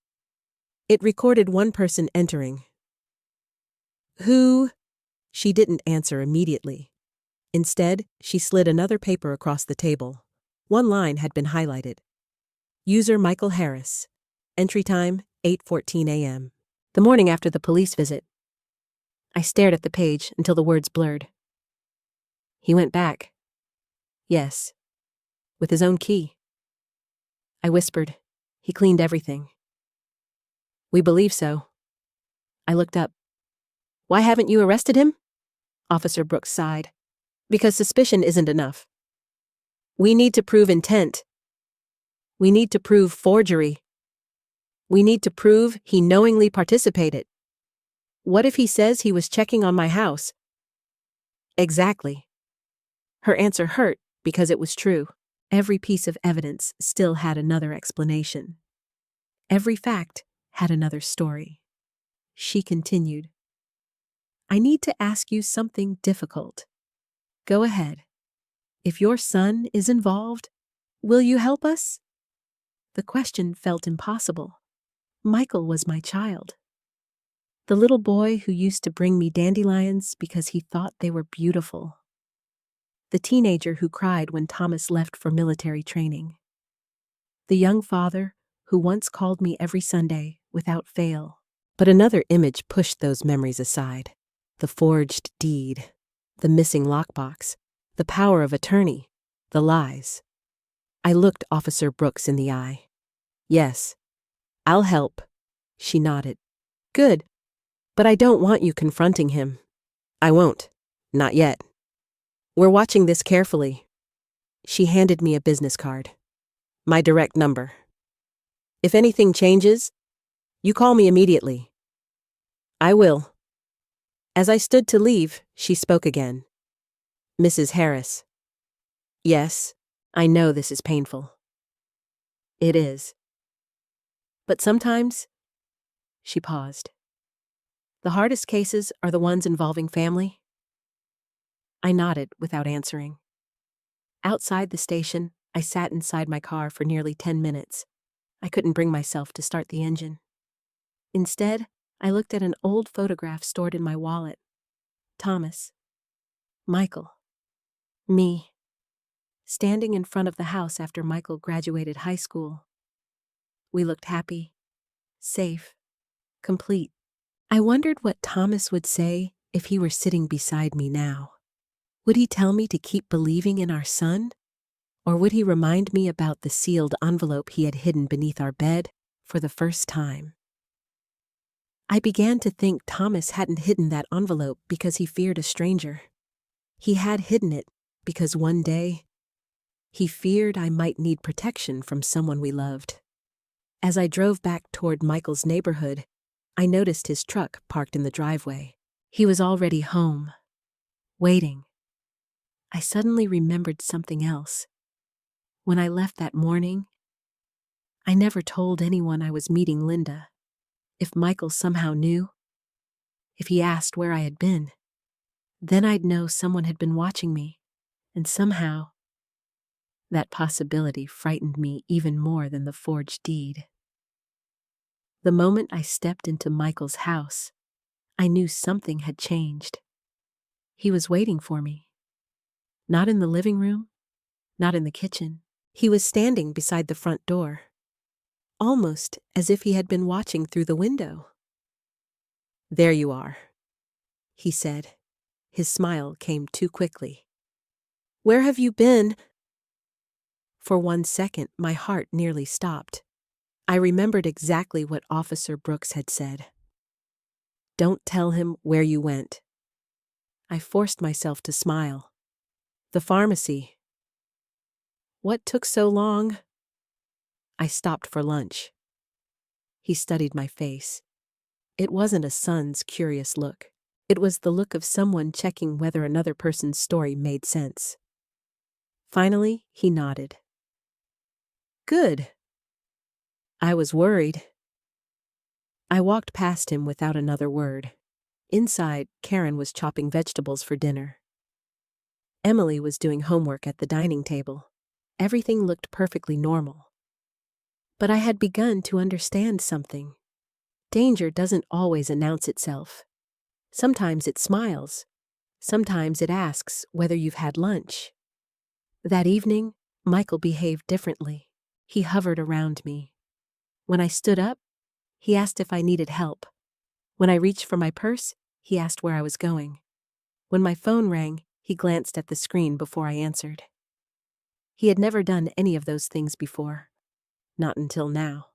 It recorded one person entering. "Who?" She didn't answer immediately. Instead, she slid another paper across the table. One line had been highlighted. "User Michael Harris. Entry time, 8:14 a.m. The morning after the police visit." I stared at the page until the words blurred. He went back. Yes. With his own key. I whispered. He cleaned everything. We believe so. I looked up. Why haven't you arrested him? Officer Brooks sighed. Because suspicion isn't enough. We need to prove intent. We need to prove forgery. We need to prove he knowingly participated. What if he says he was checking on my house? Exactly. Her answer hurt because it was true. Every piece of evidence still had another explanation. Every fact had another story. She continued. I need to ask you something difficult. Go ahead. If your son is involved, will you help us? The question felt impossible. Michael was my child. The little boy who used to bring me dandelions because he thought they were beautiful. The teenager who cried when Thomas left for military training. The young father who once called me every Sunday without fail. But another image pushed those memories aside. The forged deed, the missing lockbox, the power of attorney, the lies. I looked Officer Brooks in the eye. Yes, I'll help. She nodded. Good, but I don't want you confronting him. I won't. Not yet. We're watching this carefully. She handed me a business card. My direct number. If anything changes, you call me immediately. I will. As I stood to leave, she spoke again. Mrs. Harris. Yes, I know this is painful. It is. But sometimes, she paused. The hardest cases are the ones involving family. I nodded without answering. Outside the station, I sat inside my car for nearly 10 minutes. I couldn't bring myself to start the engine. Instead, I looked at an old photograph stored in my wallet. Thomas. Michael. Me. Standing in front of the house after Michael graduated high school. We looked happy, safe, complete. I wondered what Thomas would say if he were sitting beside me now. Would he tell me to keep believing in our son? Or would he remind me about the sealed envelope he had hidden beneath our bed for the first time? I began to think Thomas hadn't hidden that envelope because he feared a stranger. He had hidden it because one day he feared I might need protection from someone we loved. As I drove back toward Michael's neighborhood, I noticed his truck parked in the driveway. He was already home, waiting. I suddenly remembered something else. When I left that morning, I never told anyone I was meeting Linda. If Michael somehow knew, if he asked where I had been, then I'd know someone had been watching me, and somehow, that possibility frightened me even more than the forged deed. The moment I stepped into Michael's house, I knew something had changed. He was waiting for me. Not in the living room, not in the kitchen. He was standing beside the front door, almost as if he had been watching through the window. There you are, he said. His smile came too quickly. Where have you been? For 1 second, my heart nearly stopped. I remembered exactly what Officer Brooks had said. Don't tell him where you went. I forced myself to smile. The pharmacy. What took so long? I stopped for lunch. He studied my face. It wasn't a son's curious look. It was the look of someone checking whether another person's story made sense. Finally, he nodded. Good. I was worried. I walked past him without another word. Inside, Karen was chopping vegetables for dinner. Emily was doing homework at the dining table. Everything looked perfectly normal. But I had begun to understand something. Danger doesn't always announce itself. Sometimes it smiles. Sometimes it asks whether you've had lunch. That evening, Michael behaved differently. He hovered around me. When I stood up, he asked if I needed help. When I reached for my purse, he asked where I was going. When my phone rang, He glanced at the screen before I answered. He had never done any of those things before. Not until now.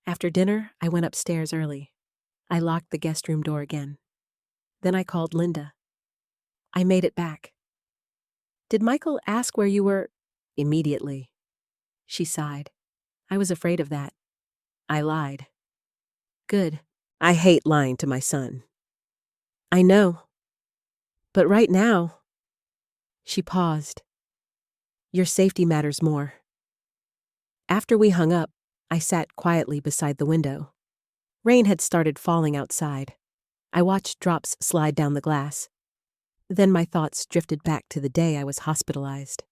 After dinner, I went upstairs early. I locked the guest room door again. Then I called Linda. I made it back. "Did Michael ask where you were?" "Immediately." She sighed. "I was afraid of that. I lied." "Good. I hate lying to my son." "I know. But right now—" She paused. "Your safety matters more." After we hung up, I sat quietly beside the window. Rain had started falling outside. I watched drops slide down the glass. Then my thoughts drifted back to the day I was hospitalized.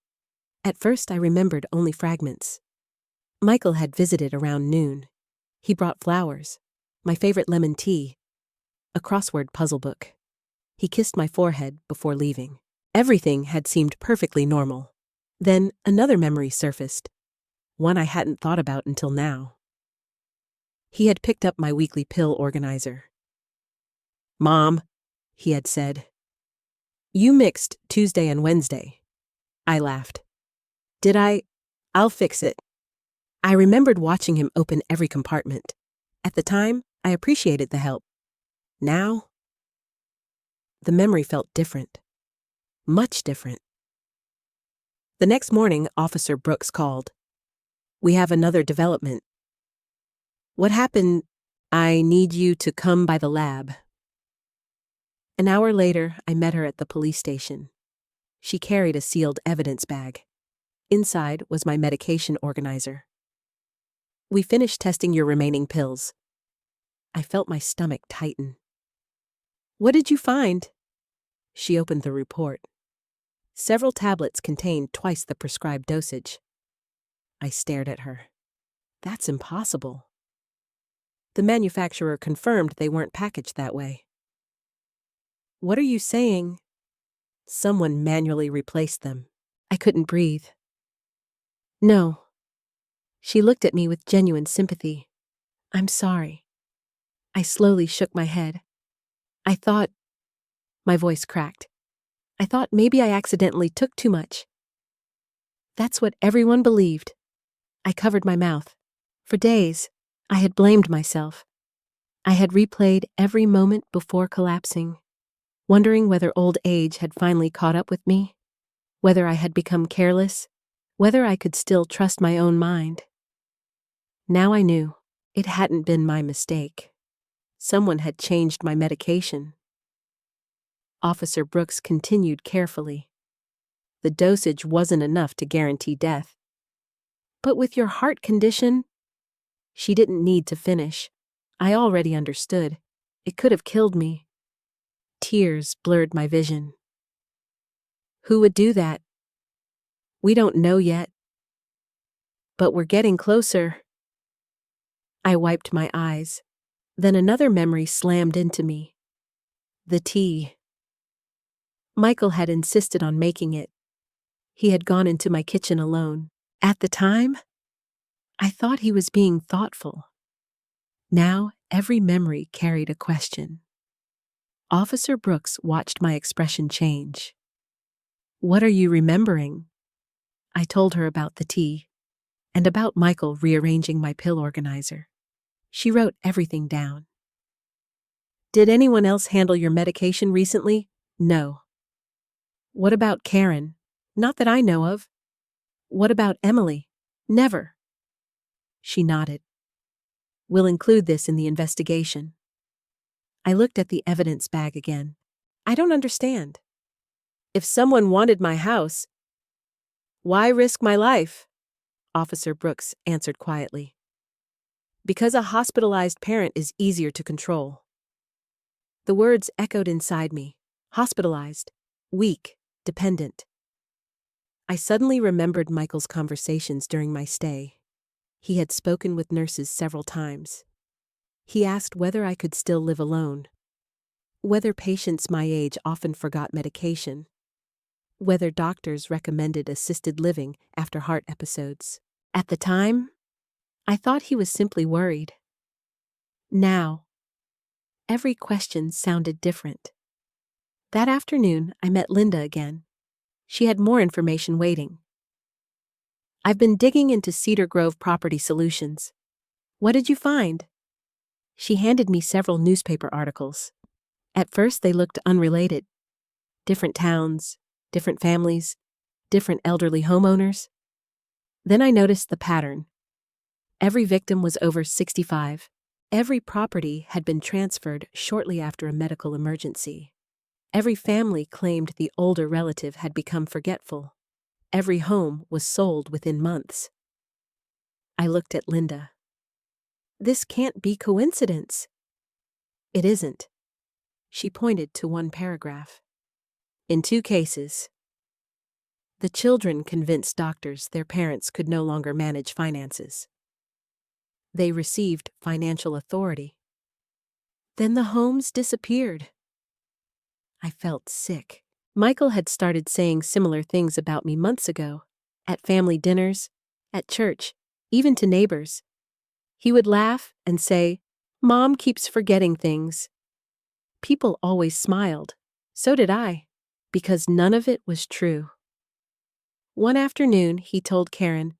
At first, I remembered only fragments. Michael had visited around noon. He brought flowers, my favorite lemon tea, a crossword puzzle book. He kissed my forehead before leaving. Everything had seemed perfectly normal. Then another memory surfaced, one I hadn't thought about until now. He had picked up my weekly pill organizer. "Mom," he had said, "you mixed Tuesday and Wednesday." I laughed. "Did I? I'll fix it." I remembered watching him open every compartment. At the time, I appreciated the help. Now, the memory felt different. Much different. The next morning, Officer Brooks called. "We have another development." "What happened?" "I need you to come by the lab." An hour later, I met her at the police station. She carried a sealed evidence bag. Inside was my medication organizer. "We finished testing your remaining pills." I felt my stomach tighten. "What did you find?" She opened the report. Several tablets contained twice the prescribed dosage. I stared at her. "That's impossible." The manufacturer confirmed they weren't packaged that way. "What are you saying?" "Someone manually replaced them." I couldn't breathe. "No." She looked at me with genuine sympathy. "I'm sorry." I slowly shook my head. I thought— My voice cracked. "I thought maybe I accidentally took too much." That's what everyone believed. I covered my mouth. For days, I had blamed myself. I had replayed every moment before collapsing, wondering whether old age had finally caught up with me, whether I had become careless, whether I could still trust my own mind. Now I knew it hadn't been my mistake. Someone had changed my medication. Officer Brooks continued carefully. "The dosage wasn't enough to guarantee death." "But with your heart condition—" She didn't need to finish. I already understood. It could have killed me. Tears blurred my vision. "Who would do that?" "We don't know yet. But we're getting closer." I wiped my eyes. Then another memory slammed into me. The tea. Michael had insisted on making it. He had gone into my kitchen alone. At the time, I thought he was being thoughtful. Now, every memory carried a question. Officer Brooks watched my expression change. "What are you remembering?" I told her about the tea, and about Michael rearranging my pill organizer. She wrote everything down. "Did anyone else handle your medication recently?" "No." "What about Karen?" "Not that I know of." "What about Emily?" "Never." She nodded. "We'll include this in the investigation." I looked at the evidence bag again. "I don't understand. If someone wanted my house, why risk my life?" Officer Brooks answered quietly. "Because a hospitalized parent is easier to control." The words echoed inside me. Hospitalized, weak, dependent. I suddenly remembered Michael's conversations during my stay. He had spoken with nurses several times. He asked whether I could still live alone, whether patients my age often forgot medication, whether doctors recommended assisted living after heart episodes. At the time, I thought he was simply worried. Now, every question sounded different. That afternoon, I met Linda again. She had more information waiting. I've been digging into Cedar Grove Property Solutions. What did you find? She handed me several newspaper articles. At first, they looked unrelated. Different towns, different families, different elderly homeowners. Then I noticed the pattern. Every victim was over 65. Every property had been transferred shortly after a medical emergency. Every family claimed the older relative had become forgetful. Every home was sold within months. I looked at Linda. This can't be coincidence. It isn't. She pointed to one paragraph. In 2 cases, the children convinced doctors their parents could no longer manage finances. They received financial authority. Then the homes disappeared. I felt sick. Michael had started saying similar things about me months ago, at family dinners, at church, even to neighbors. He would laugh and say, "Mom keeps forgetting things." People always smiled. So did I, because none of it was true. One afternoon, he told Karen,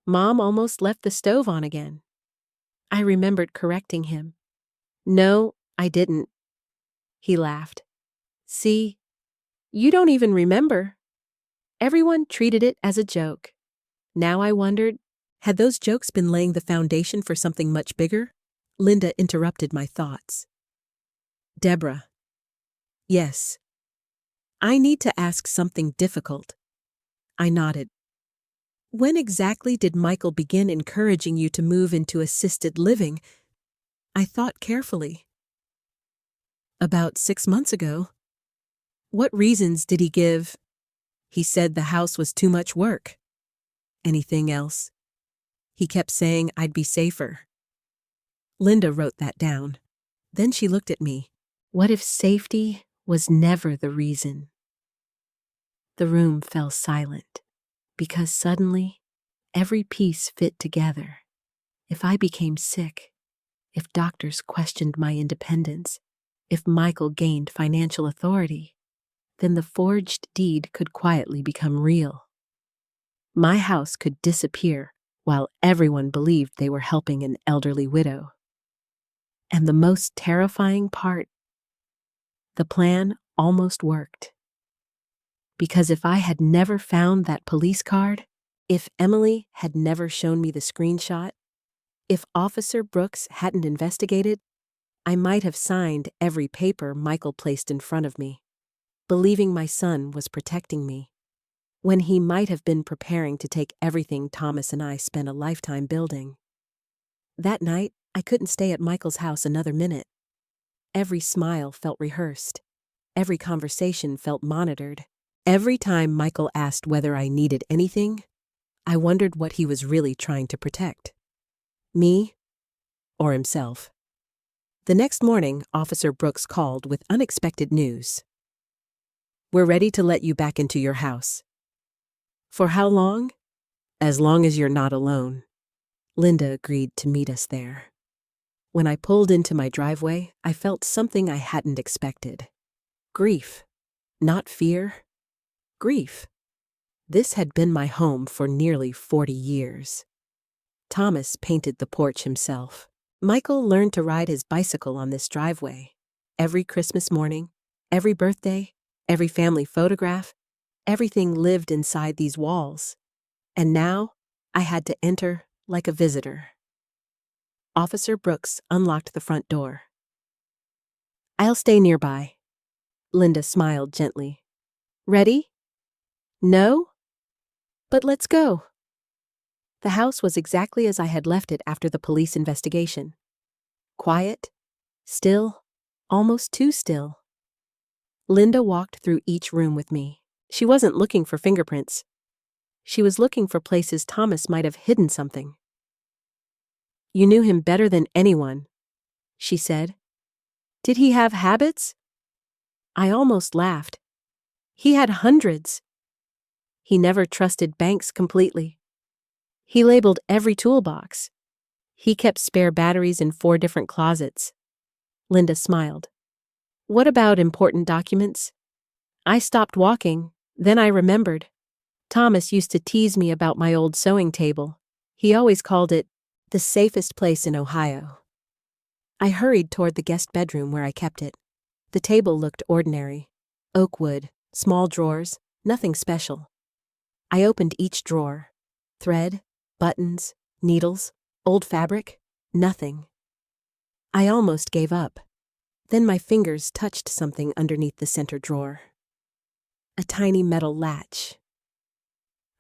"Mom almost left the stove on again." I remembered correcting him. "No, I didn't." He laughed. "See, you don't even remember." Everyone treated it as a joke. Now I wondered, had those jokes been laying the foundation for something much bigger? Linda interrupted my thoughts. "Deborah." "Yes. I need to ask something difficult." I nodded. "When exactly did Michael begin encouraging you to move into assisted living?" I thought carefully. "About 6 months ago." "What reasons did he give?" "He said the house was too much work." "Anything else?" "He kept saying I'd be safer." Linda wrote that down. Then she looked at me. What if safety was never the reason? The room fell silent, because suddenly, every piece fit together. If I became sick, if doctors questioned my independence, if Michael gained financial authority, then the forged deed could quietly become real. My house could disappear while everyone believed they were helping an elderly widow. And the most terrifying part, the plan almost worked. Because if I had never found that police card, if Emily had never shown me the screenshot, if Officer Brooks hadn't investigated, I might have signed every paper Michael placed in front of me, believing my son was protecting me, when he might have been preparing to take everything Thomas and I spent a lifetime building. That night, I couldn't stay at Michael's house another minute. Every smile felt rehearsed. Every conversation felt monitored. Every time Michael asked whether I needed anything, I wondered what he was really trying to protect. Me or himself. The next morning, Officer Brooks called with unexpected news. "We're ready to let you back into your house." "For how long?" "As long as you're not alone." Linda agreed to meet us there. When I pulled into my driveway, I felt something I hadn't expected. Grief. Not fear. Grief. This had been my home for nearly 40 years. Thomas painted the porch himself. Michael learned to ride his bicycle on this driveway. Every Christmas morning, every birthday, every family photograph, everything lived inside these walls. And now, I had to enter like a visitor. Officer Brooks unlocked the front door. "I'll stay nearby." Linda smiled gently. "Ready?" "No? But let's go." The house was exactly as I had left it after the police investigation. Quiet, still, almost too still. Linda walked through each room with me. She wasn't looking for fingerprints. She was looking for places Thomas might have hidden something. "You knew him better than anyone," she said. "Did he have habits?" I almost laughed. "He had hundreds." "He never trusted banks completely. He labeled every toolbox. He kept spare batteries in 4 different closets." Linda smiled. "What about important documents?" I stopped walking, then I remembered. Thomas used to tease me about my old sewing table. He always called it the safest place in Ohio. I hurried toward the guest bedroom where I kept it. The table looked ordinary. Oak wood, small drawers, nothing special. I opened each drawer. Thread, buttons, needles, old fabric, nothing. I almost gave up. Then my fingers touched something underneath the center drawer. A tiny metal latch.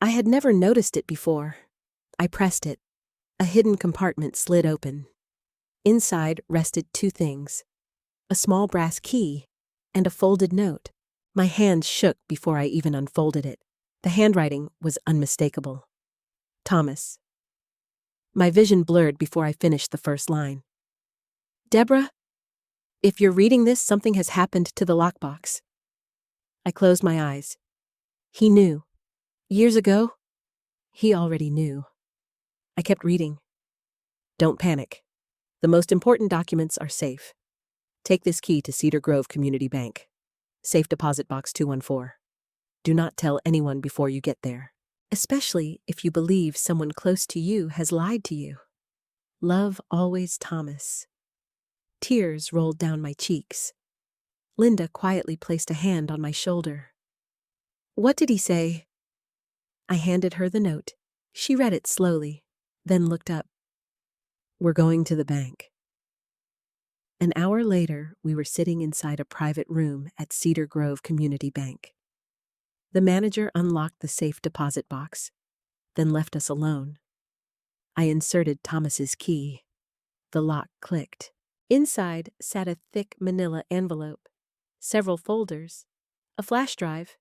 I had never noticed it before. I pressed it. A hidden compartment slid open. Inside rested two things: a small brass key and a folded note. My hands shook before I even unfolded it. The handwriting was unmistakable. Thomas. My vision blurred before I finished the first line. Deborah, if you're reading this, something has happened to the lockbox. I closed my eyes. He knew. Years ago, he already knew. I kept reading. Don't panic. The most important documents are safe. Take this key to Cedar Grove Community Bank. Safe Deposit Box 214. Do not tell anyone before you get there, especially if you believe someone close to you has lied to you. Love always, Thomas. Tears rolled down my cheeks. Linda quietly placed a hand on my shoulder. What did he say? I handed her the note. She read it slowly, then looked up. We're going to the bank. An hour later, we were sitting inside a private room at Cedar Grove Community Bank. The manager unlocked the safe deposit box, then left us alone. I inserted Thomas's key. The lock clicked. Inside sat a thick manila envelope, several folders, a flash drive,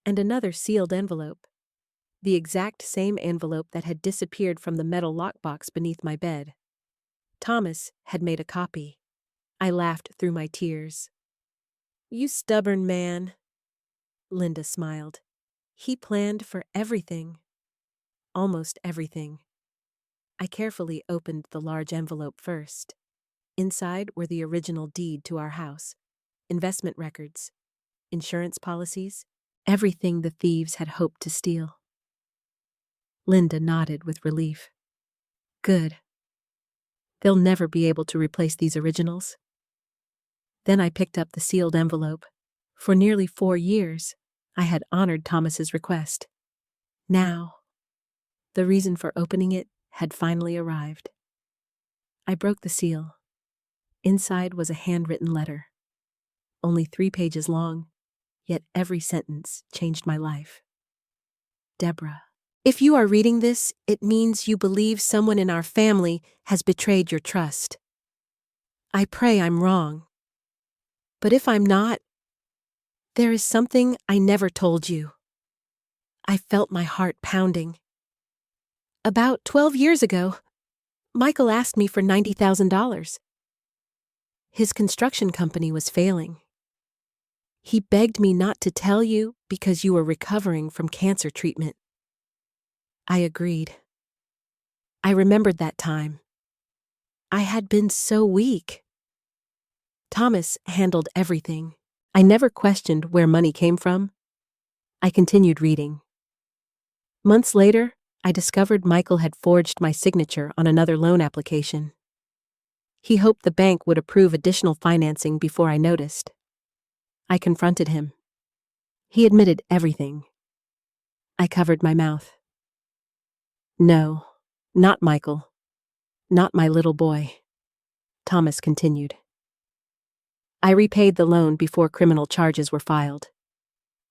and another sealed envelope. The exact same envelope that had disappeared from the metal lockbox beneath my bed. Thomas had made a copy. I laughed through my tears. You stubborn man. Linda smiled. He planned for everything. Almost everything. I carefully opened the large envelope first. Inside were the original deed to our house, investment records, insurance policies, everything the thieves had hoped to steal. Linda nodded with relief. Good. They'll never be able to replace these originals. Then I picked up the sealed envelope. For nearly 4 years, I had honored Thomas's request. Now, the reason for opening it had finally arrived. I broke the seal. Inside was a handwritten letter. Only 3 pages long, yet every sentence changed my life. Deborah, if you are reading this, it means you believe someone in our family has betrayed your trust. I pray I'm wrong. But if I'm not, there is something I never told you. I felt my heart pounding. About 12 years ago, Michael asked me for $90,000. His construction company was failing. He begged me not to tell you because you were recovering from cancer treatment. I agreed. I remembered that time. I had been so weak. Thomas handled everything. I never questioned where money came from. I continued reading. Months later, I discovered Michael had forged my signature on another loan application. He hoped the bank would approve additional financing before I noticed. I confronted him. He admitted everything. I covered my mouth. No, not Michael. Not my little boy. Thomas continued. I repaid the loan before criminal charges were filed.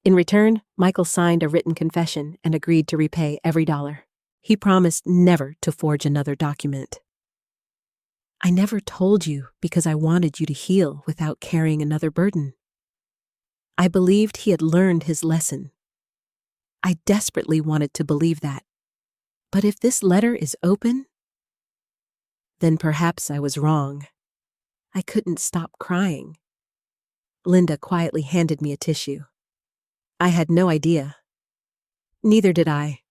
In return, Michael signed a written confession and agreed to repay every dollar. He promised never to forge another document. I never told you because I wanted you to heal without carrying another burden. I believed he had learned his lesson. I desperately wanted to believe that. But if this letter is open, then perhaps I was wrong. I couldn't stop crying. Linda quietly handed me a tissue. I had no idea. Neither did I.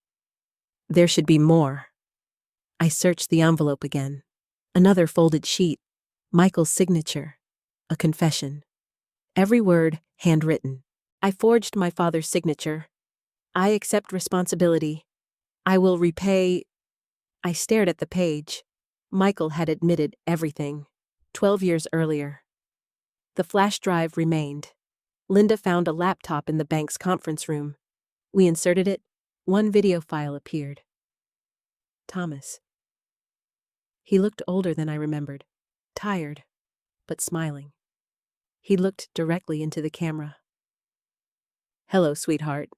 There should be more. I searched the envelope again. Another folded sheet, Michael's signature, a confession. Every word handwritten. I forged my father's signature. I accept responsibility. I will repay. I stared at the page. Michael had admitted everything. 12 years earlier. The flash drive remained. Linda found a laptop in the bank's conference room. We inserted it. One video file appeared. Thomas. He looked older than I remembered. Tired, but smiling. He looked directly into the camera. "Hello, sweetheart."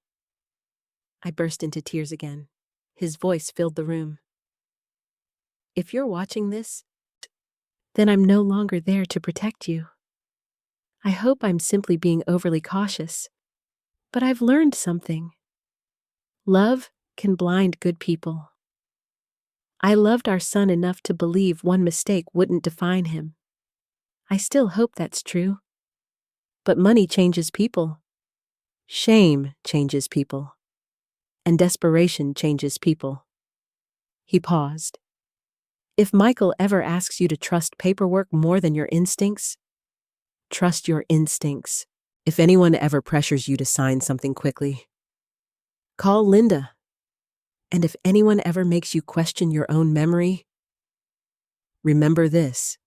I burst into tears again. His voice filled the room. "If you're watching this, then I'm no longer there to protect you. I hope I'm simply being overly cautious. But I've learned something. Love can blind good people. I loved our son enough to believe one mistake wouldn't define him. I still hope that's true. But money changes people. Shame changes people. And desperation changes people." He paused. "If Michael ever asks you to trust paperwork more than your instincts, trust your instincts. If anyone ever pressures you to sign something quickly, call Linda. And if anyone ever makes you question your own memory, remember this: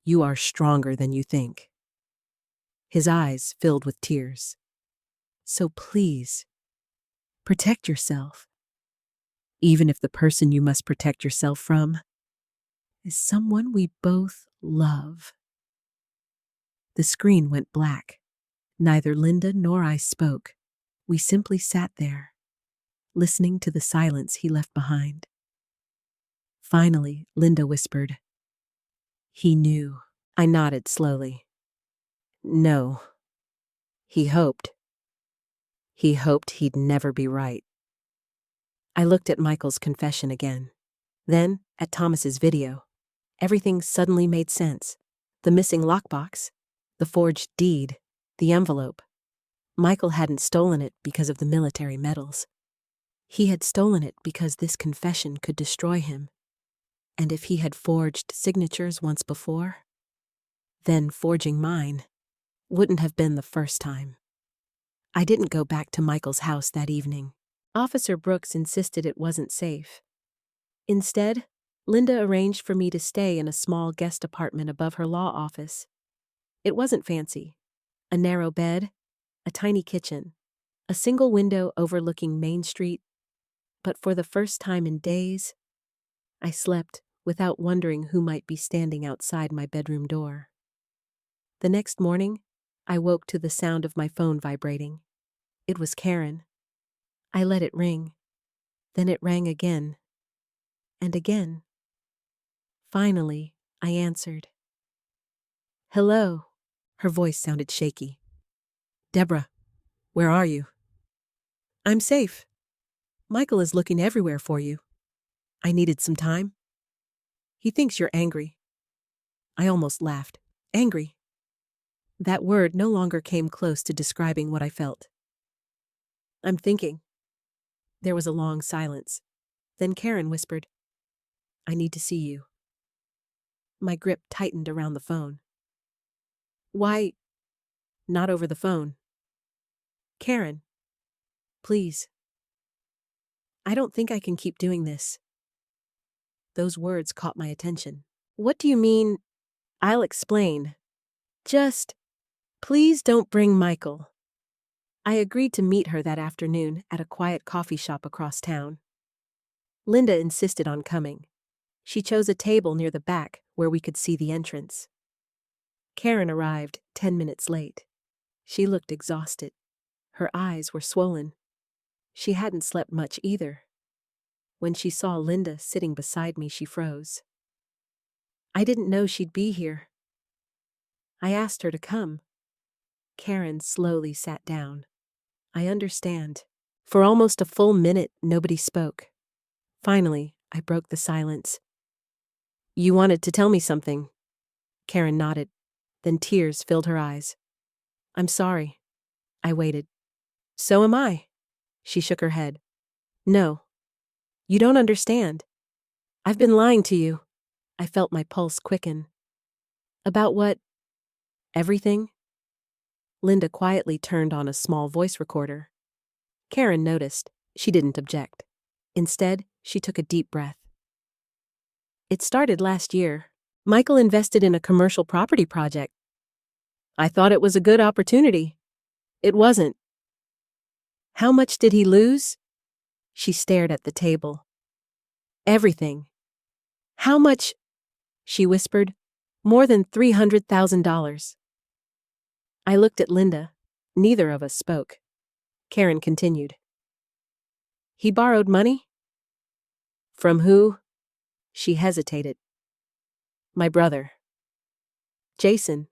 you are stronger than you think." His eyes filled with tears. "So please, protect yourself. Even if the person you must protect yourself from is someone we both love." The screen went black. Neither Linda nor I spoke. We simply sat there, listening to the silence he left behind. Finally, Linda whispered, "He knew." I nodded slowly. "No. He hoped. He hoped he'd never be right." I looked at Michael's confession again. Then, at Thomas's video. Everything suddenly made sense. The missing lockbox, the forged deed, the envelope. Michael hadn't stolen it because of the military medals. He had stolen it because this confession could destroy him. And if he had forged signatures once before, then forging mine wouldn't have been the first time. I didn't go back to Michael's house that evening. Officer Brooks insisted it wasn't safe. Instead, Linda arranged for me to stay in a small guest apartment above her law office. It wasn't fancy. A narrow bed, a tiny kitchen, a single window overlooking Main Street. But for the first time in days, I slept without wondering who might be standing outside my bedroom door. The next morning, I woke to the sound of my phone vibrating. It was Karen. I let it ring. Then it rang again. And again. Finally, I answered. "Hello." Her voice sounded shaky. "Deborah, where are you?" "I'm safe. Michael is looking everywhere for you. I needed some time." "He thinks you're angry." I almost laughed. Angry? That word no longer came close to describing what I felt. "I'm thinking." There was a long silence. Then Karen whispered, "I need to see you." My grip tightened around the phone. "Why not over the phone?" "Karen, please. I don't think I can keep doing this." Those words caught my attention. "What do you mean?" "I'll explain. Just, please don't bring Michael." I agreed to meet her that afternoon at a quiet coffee shop across town. Linda insisted on coming. She chose a table near the back where we could see the entrance. Karen arrived 10 minutes late. She looked exhausted. Her eyes were swollen. She hadn't slept much either. When she saw Linda sitting beside me, she froze. "I didn't know she'd be here." I asked her to come. Karen slowly sat down. "I understand." For almost a full minute, nobody spoke. Finally, I broke the silence. "You wanted to tell me something." Karen nodded. Then tears filled her eyes. "I'm sorry." I waited. "So am I." She shook her head. "No. You don't understand. I've been lying to you." I felt my pulse quicken. "About what?" "Everything." Linda quietly turned on a small voice recorder. Karen noticed. She didn't object. Instead, she took a deep breath. It started last year. Michael invested in a commercial property project. I thought it was a good opportunity. It wasn't. How much did he lose? She stared at the table. Everything. How much? She whispered. More than $300,000. I looked at Linda. Neither of us spoke. Karen continued. He borrowed money? From who? She hesitated. My brother. Jason.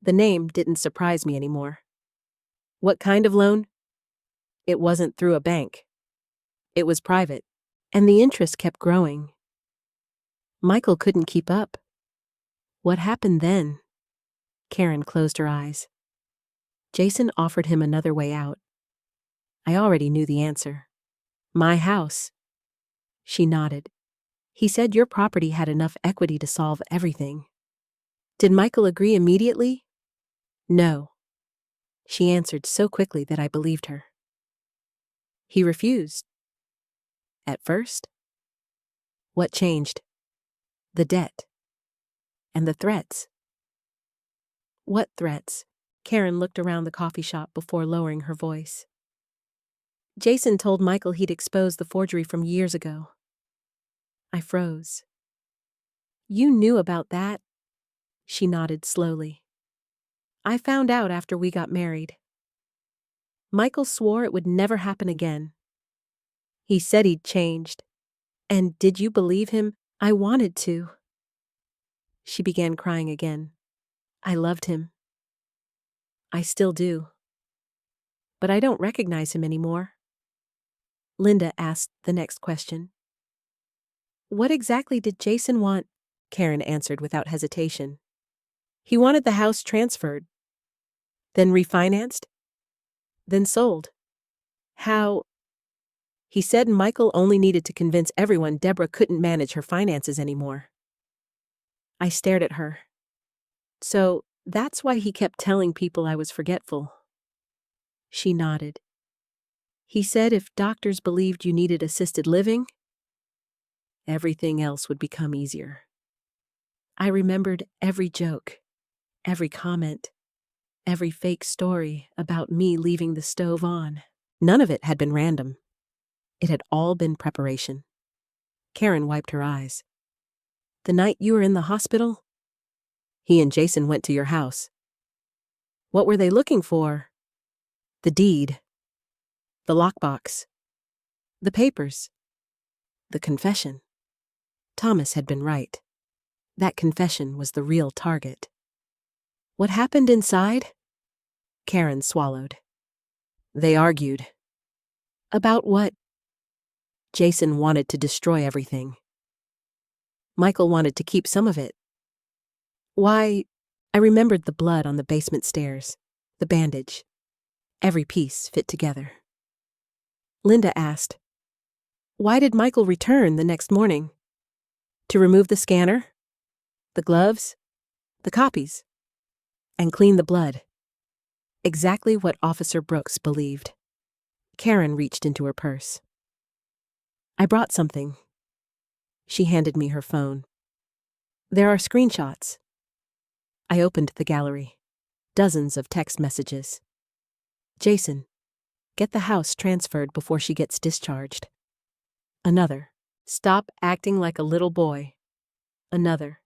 The name didn't surprise me anymore. What kind of loan? It wasn't through a bank. It was private, and the interest kept growing. Michael couldn't keep up. What happened then? Karen closed her eyes. Jason offered him another way out. I already knew the answer. My house. She nodded. He said your property had enough equity to solve everything. Did Michael agree immediately? No. She answered so quickly that I believed her. He refused. At first? What changed? The debt. And the threats. What threats? Karen looked around the coffee shop before lowering her voice. Jason told Michael he'd exposed the forgery from years ago. I froze. You knew about that? She nodded slowly. I found out after we got married. Michael swore it would never happen again. He said he'd changed. And did you believe him? I wanted to. She began crying again. I loved him. I still do. But I don't recognize him anymore. Linda asked the next question. What exactly did Jason want? Karen answered without hesitation. He wanted the house transferred. Then refinanced. Then sold. How? He said Michael only needed to convince everyone Deborah couldn't manage her finances anymore. I stared at her. So, that's why he kept telling people I was forgetful. She nodded. He said if doctors believed you needed assisted living, everything else would become easier. I remembered every joke, every comment, every fake story about me leaving the stove on. None of it had been random. It had all been preparation. Karen wiped her eyes. The night you were in the hospital, he and Jason went to your house. What were they looking for? The deed. The lockbox. The papers. The confession. Thomas had been right. That confession was the real target. What happened inside? Karen swallowed. They argued. About what? Jason wanted to destroy everything. Michael wanted to keep some of it. Why? I remembered the blood on the basement stairs, the bandage. Every piece fit together. Linda asked, why did Michael return the next morning? To remove the scanner, the gloves, the copies, and clean the blood. Exactly what Officer Brooks believed. Karen reached into her purse. I brought something. She handed me her phone. There are screenshots. I opened the gallery. Dozens of text messages. Jason, get the house transferred before she gets discharged. Another, stop acting like a little boy. Another,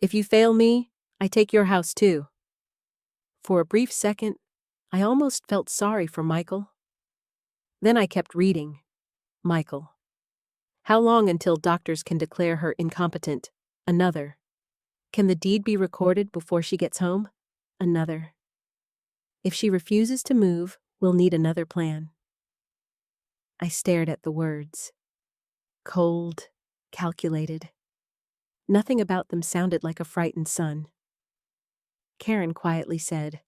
if you fail me, I take your house too. For a brief second, I almost felt sorry for Michael. Then I kept reading. Michael. How long until doctors can declare her incompetent? Another. Can the deed be recorded before she gets home? Another. If she refuses to move, we'll need another plan. I stared at the words. Cold, calculated. Nothing about them sounded like a frightened son. Karen quietly said,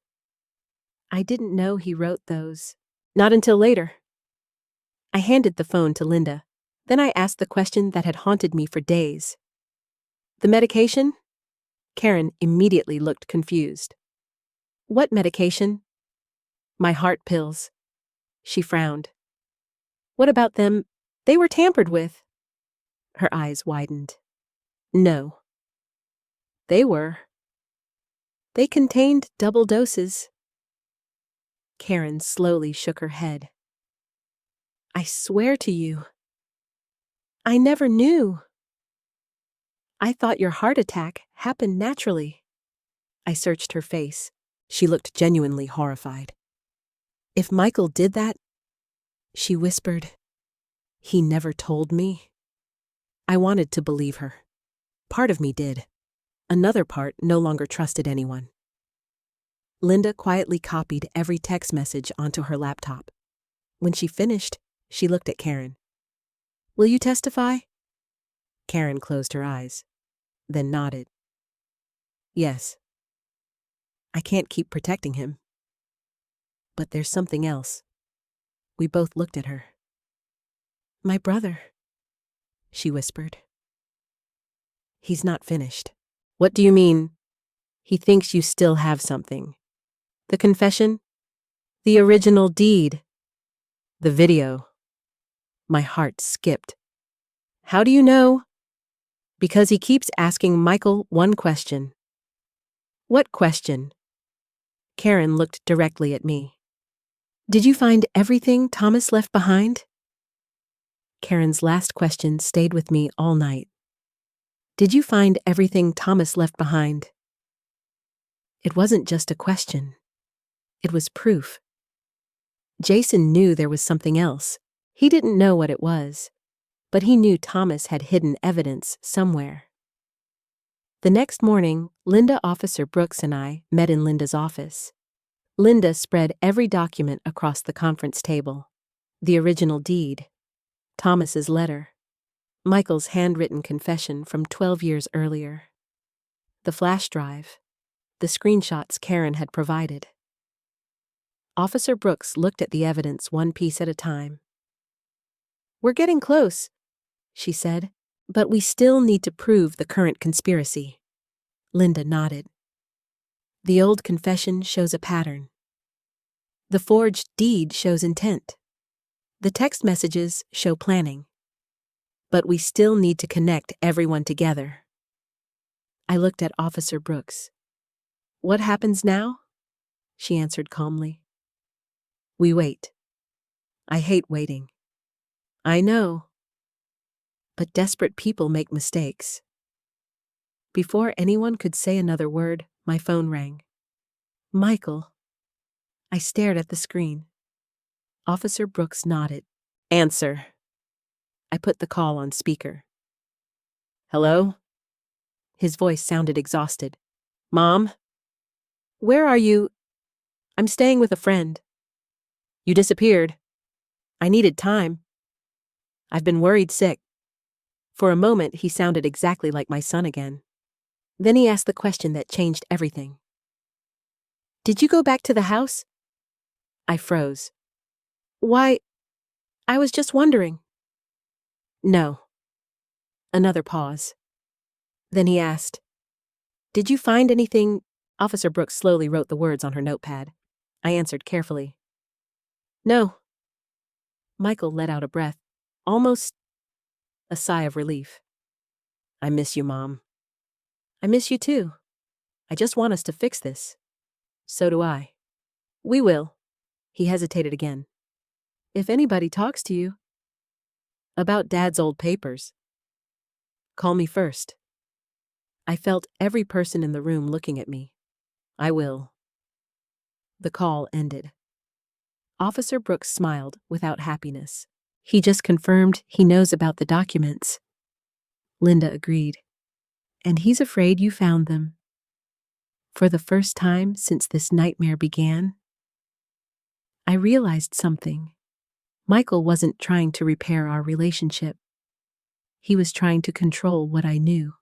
I didn't know he wrote those. Not until later. I handed the phone to Linda. Then I asked the question that had haunted me for days. The medication? Karen immediately looked confused. What medication? My heart pills. She frowned. What about them? They were tampered with. Her eyes widened. No. They were. They contained double doses. Karen slowly shook her head. I swear to you. I never knew. I thought your heart attack happened naturally. I searched her face. She looked genuinely horrified. If Michael did that, she whispered, he never told me. I wanted to believe her. Part of me did. Another part no longer trusted anyone. Linda quietly copied every text message onto her laptop. When she finished, she looked at Karen. Will you testify? Karen closed her eyes, then nodded. Yes. I can't keep protecting him. But there's something else. We both looked at her. My brother, she whispered. He's not finished. What do you mean? He thinks you still have something. The confession? The original deed? The video? My heart skipped. How do you know? Because he keeps asking Michael one question. What question? Karen looked directly at me. Did you find everything Thomas left behind? Karen's last question stayed with me all night. Did you find everything Thomas left behind? It wasn't just a question. It was proof. Jason knew there was something else. He didn't know what it was, but he knew Thomas had hidden evidence somewhere. The next morning, Linda Officer Brooks and I met in Linda's office. Linda spread every document across the conference table. The original deed, Thomas's letter, Michael's handwritten confession from 12 years earlier, the flash drive, the screenshots Karen had provided. Officer Brooks looked at the evidence one piece at a time. We're getting close, she said, but we still need to prove the current conspiracy. Linda nodded. The old confession shows a pattern. The forged deed shows intent. The text messages show planning. But we still need to connect everyone together. I looked at Officer Brooks. What happens now? She answered calmly. We wait. I hate waiting. I know. But desperate people make mistakes. Before anyone could say another word, my phone rang. Michael. I stared at the screen. Officer Brooks nodded. Answer. I put the call on speaker. Hello? His voice sounded exhausted. Mom? Where are you? I'm staying with a friend. You disappeared. I needed time. I've been worried sick. For a moment, he sounded exactly like my son again. Then he asked the question that changed everything. Did you go back to the house? I froze. Why, I was just wondering. No. Another pause. Then he asked, Did you find anything? Officer Brooks slowly wrote the words on her notepad. I answered carefully. No. Michael let out a breath, almost a sigh of relief. I miss you, Mom. I miss you too. I just want us to fix this. So do I. We will. He hesitated again. If anybody talks to you about Dad's old papers, call me first. I felt every person in the room looking at me. I will. The call ended. Officer Brooks smiled without happiness. He just confirmed he knows about the documents. Linda agreed. And he's afraid you found them. For the first time since this nightmare began, I realized something. Michael wasn't trying to repair our relationship. He was trying to control what I knew.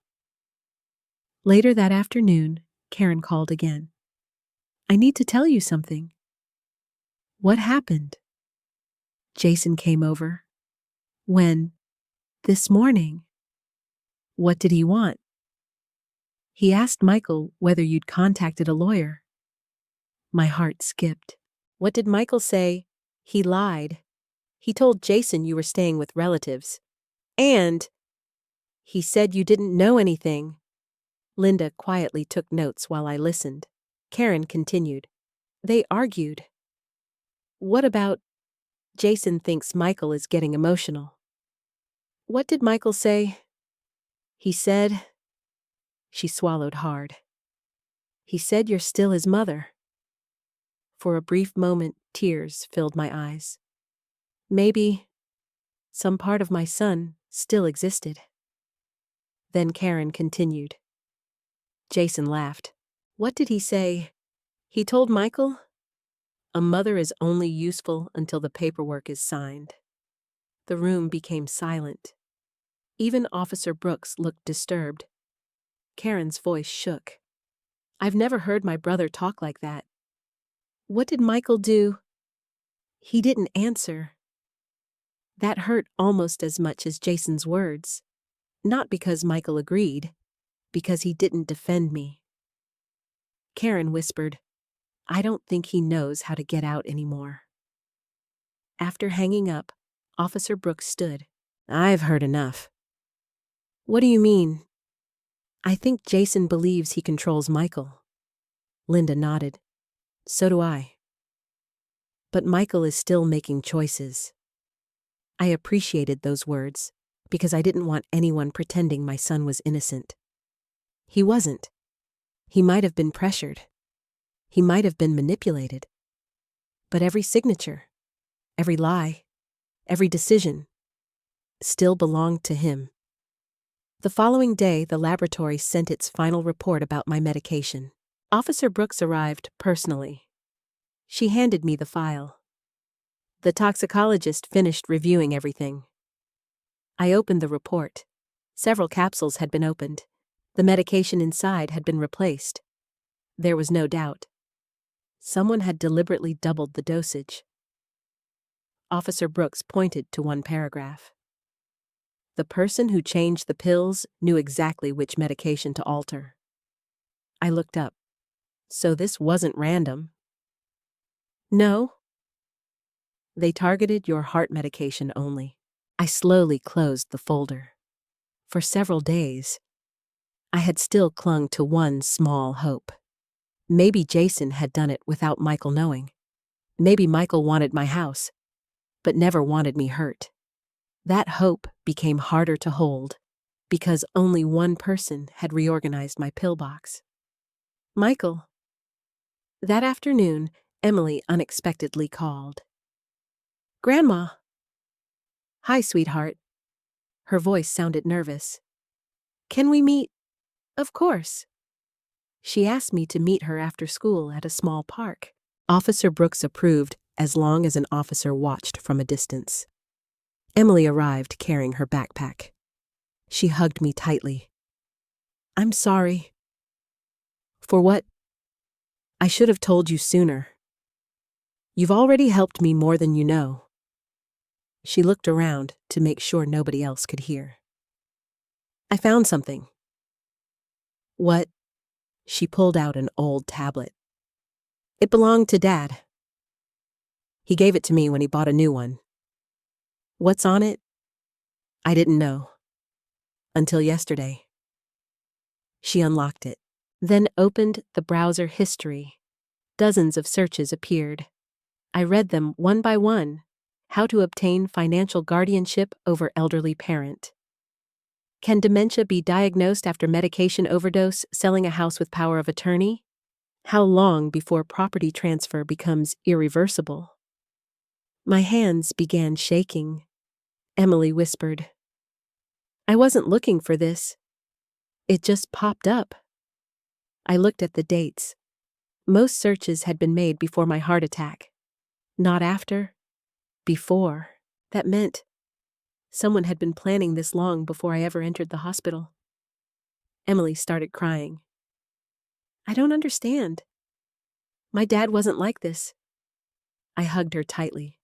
Later that afternoon, Karen called again. I need to tell you something. What happened? Jason came over. When? This morning. What did he want? He asked Michael whether you'd contacted a lawyer. My heart skipped. What did Michael say? He lied. He told Jason you were staying with relatives. And he said you didn't know anything. Linda quietly took notes while I listened. Karen continued. They argued. What about Jason thinks Michael is getting emotional? What did Michael say? He said. She swallowed hard. He said you're still his mother. For a brief moment, tears filled my eyes. Maybe some part of my son still existed. Then Karen continued. Jason laughed. What did he say? He told Michael, a mother is only useful until the paperwork is signed. The room became silent. Even Officer Brooks looked disturbed. Karen's voice shook. I've never heard my brother talk like that. What did Michael do? He didn't answer. That hurt almost as much as Jason's words. Not because Michael agreed, because he didn't defend me. Karen whispered, I don't think he knows how to get out anymore. After hanging up, Officer Brooks stood. I've heard enough. What do you mean? I think Jason believes he controls Michael. Linda nodded. So do I. But Michael is still making choices. I appreciated those words because I didn't want anyone pretending my son was innocent. He wasn't. He might have been pressured. He might have been manipulated. But every signature, every lie, every decision still belonged to him. The following day, the laboratory sent its final report about my medication. Officer Brooks arrived personally. She handed me the file. The toxicologist finished reviewing everything. I opened the report. Several capsules had been opened. The medication inside had been replaced. There was no doubt. Someone had deliberately doubled the dosage. Officer Brooks pointed to one paragraph. The person who changed the pills knew exactly which medication to alter. I looked up. So this wasn't random. No. They targeted your heart medication only. I slowly closed the folder. For several days, I had still clung to one small hope. Maybe Jason had done it without Michael knowing. Maybe Michael wanted my house, but never wanted me hurt. That hope became harder to hold because only one person had reorganized my pillbox. Michael. That afternoon, Emily unexpectedly called. Grandma. Hi, sweetheart. Her voice sounded nervous. Can we meet? Of course. She asked me to meet her after school at a small park. Officer Brooks approved as long as an officer watched from a distance. Emily arrived carrying her backpack. She hugged me tightly. I'm sorry. For what? I should have told you sooner. You've already helped me more than you know. She looked around to make sure nobody else could hear. I found something. What? She pulled out an old tablet. It belonged to Dad. He gave it to me when he bought a new one. What's on it? I didn't know. Until yesterday. She unlocked it, then opened the browser history. Dozens of searches appeared. I read them one by one. How to obtain financial guardianship over elderly parent. Can dementia be diagnosed after medication overdose, selling a house with power of attorney? How long before property transfer becomes irreversible? My hands began shaking. Emily whispered. I wasn't looking for this. It just popped up. I looked at the dates. Most searches had been made before my heart attack. Not after. Before. That meant someone had been planning this long before I ever entered the hospital. Emily started crying. I don't understand. My dad wasn't like this. I hugged her tightly.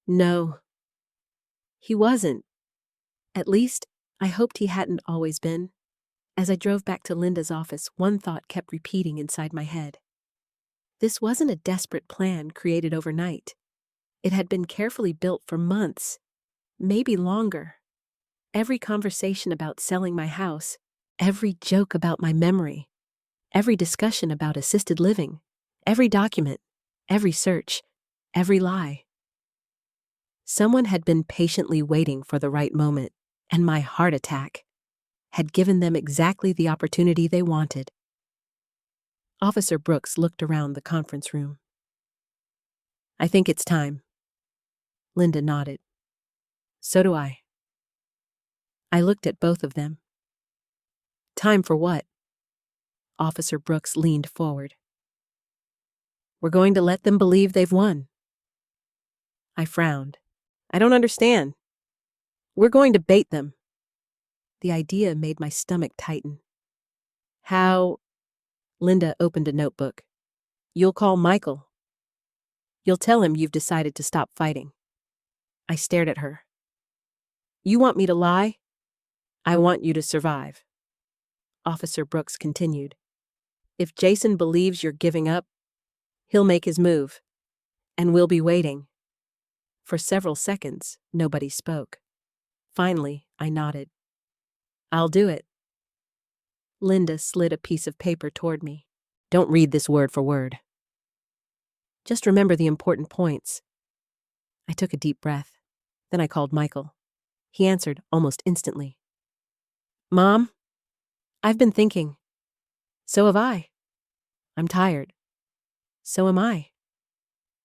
No. He wasn't. At least, I hoped he hadn't always been. As I drove back to Linda's office, one thought kept repeating inside my head. This wasn't a desperate plan created overnight. It had been carefully built for months, maybe longer. Every conversation about selling my house, every joke about my memory, every discussion about assisted living, every document, every search, every lie. Someone had been patiently waiting for the right moment, and my heart attack had given them exactly the opportunity they wanted. Officer Brooks looked around the conference room. "I think it's time." Linda nodded. "So do I." I looked at both of them. "Time for what?" Officer Brooks leaned forward. "We're going to let them believe they've won." I frowned. "I don't understand." "We're going to bait them." The idea made my stomach tighten. "How?" Linda opened a notebook. "You'll call Michael. You'll tell him you've decided to stop fighting." I stared at her. "You want me to lie?" "I want you to survive." Officer Brooks continued. "If Jason believes you're giving up, he'll make his move, and we'll be waiting." For several seconds, nobody spoke. Finally, I nodded. "I'll do it." Linda slid a piece of paper toward me. "Don't read this word for word. Just remember the important points." I took a deep breath. Then I called Michael. He answered almost instantly. "Mom, I've been thinking." "So have I." "I'm tired." "So am I."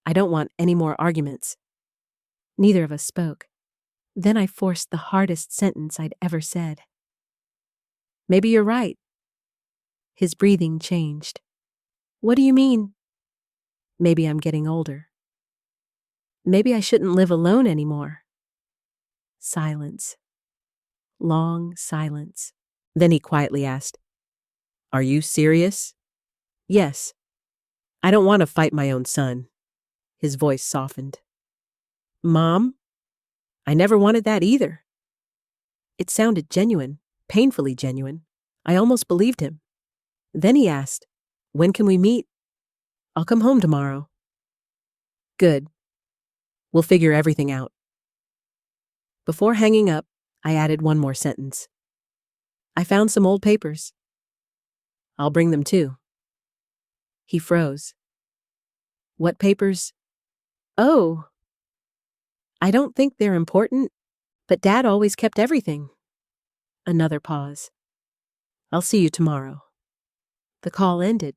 "I don't want any more arguments." Neither of us spoke. Then I forced the hardest sentence I'd ever said. "Maybe you're right." His breathing changed. "What do you mean?" "Maybe I'm getting older. Maybe I shouldn't live alone anymore." Silence. Long silence. Then he quietly asked, "Are you serious?" "Yes. I don't want to fight my own son." His voice softened. "Mom? I never wanted that either." It sounded genuine, painfully genuine. I almost believed him. Then he asked, "When can we meet?" "I'll come home tomorrow." "Good. We'll figure everything out." Before hanging up, I added one more sentence. "I found some old papers." "I'll bring them too." He froze. "What papers?" "Oh, I don't think they're important, but Dad always kept everything." Another pause. "I'll see you tomorrow." The call ended.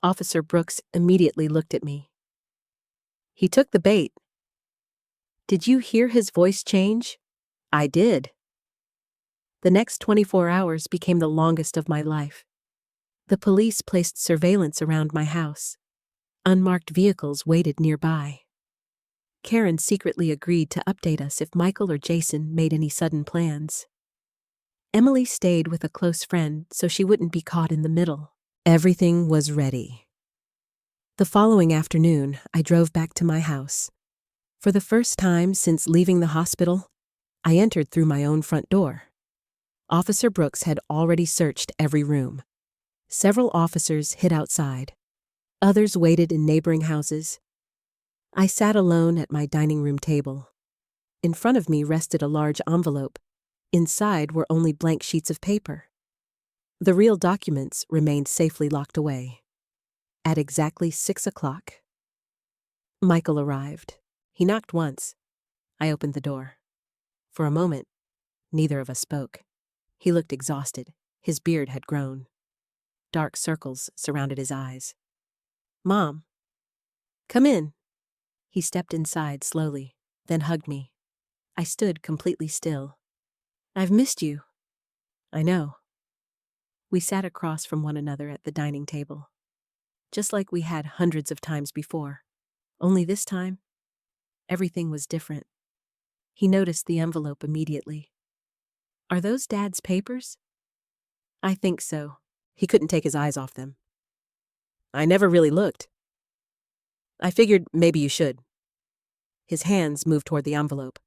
Officer Brooks immediately looked at me. He took the bait. Did you hear his voice change? I did. The next 24 hours became the longest of my life. The police placed surveillance around my house. Unmarked vehicles waited nearby. Karen secretly agreed to update us if Michael or Jason made any sudden plans. Emily stayed with a close friend so she wouldn't be caught in the middle. Everything was ready. The following afternoon, I drove back to my house. For the first time since leaving the hospital, I entered through my own front door. Officer Brooks had already searched every room. Several officers hid outside. Others waited in neighboring houses. I sat alone at my dining room table. In front of me rested a large envelope. Inside were only blank sheets of paper. The real documents remained safely locked away. At exactly 6 o'clock, Michael arrived. He knocked once. I opened the door. For a moment, neither of us spoke. He looked exhausted. His beard had grown. Dark circles surrounded his eyes. "Mom, come in." He stepped inside slowly, then hugged me. I stood completely still. "I've missed you." "I know." We sat across from one another at the dining table, just like we had hundreds of times before. Only this time, everything was different. He noticed the envelope immediately. "Are those Dad's papers?" "I think so." He couldn't take his eyes off them. "I never really looked." "I figured maybe you should." His hands moved toward the envelope,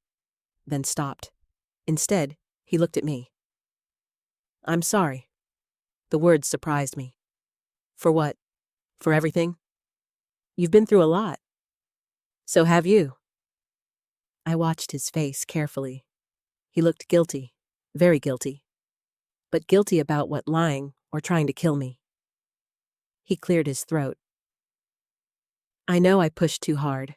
then stopped. Instead, he looked at me. "I'm sorry." The words surprised me. "For what? For everything?" You've been through a lot. So have you. I watched his face carefully. He looked guilty, very guilty. But guilty about what, lying or trying to kill me. He cleared his throat. I know I pushed too hard.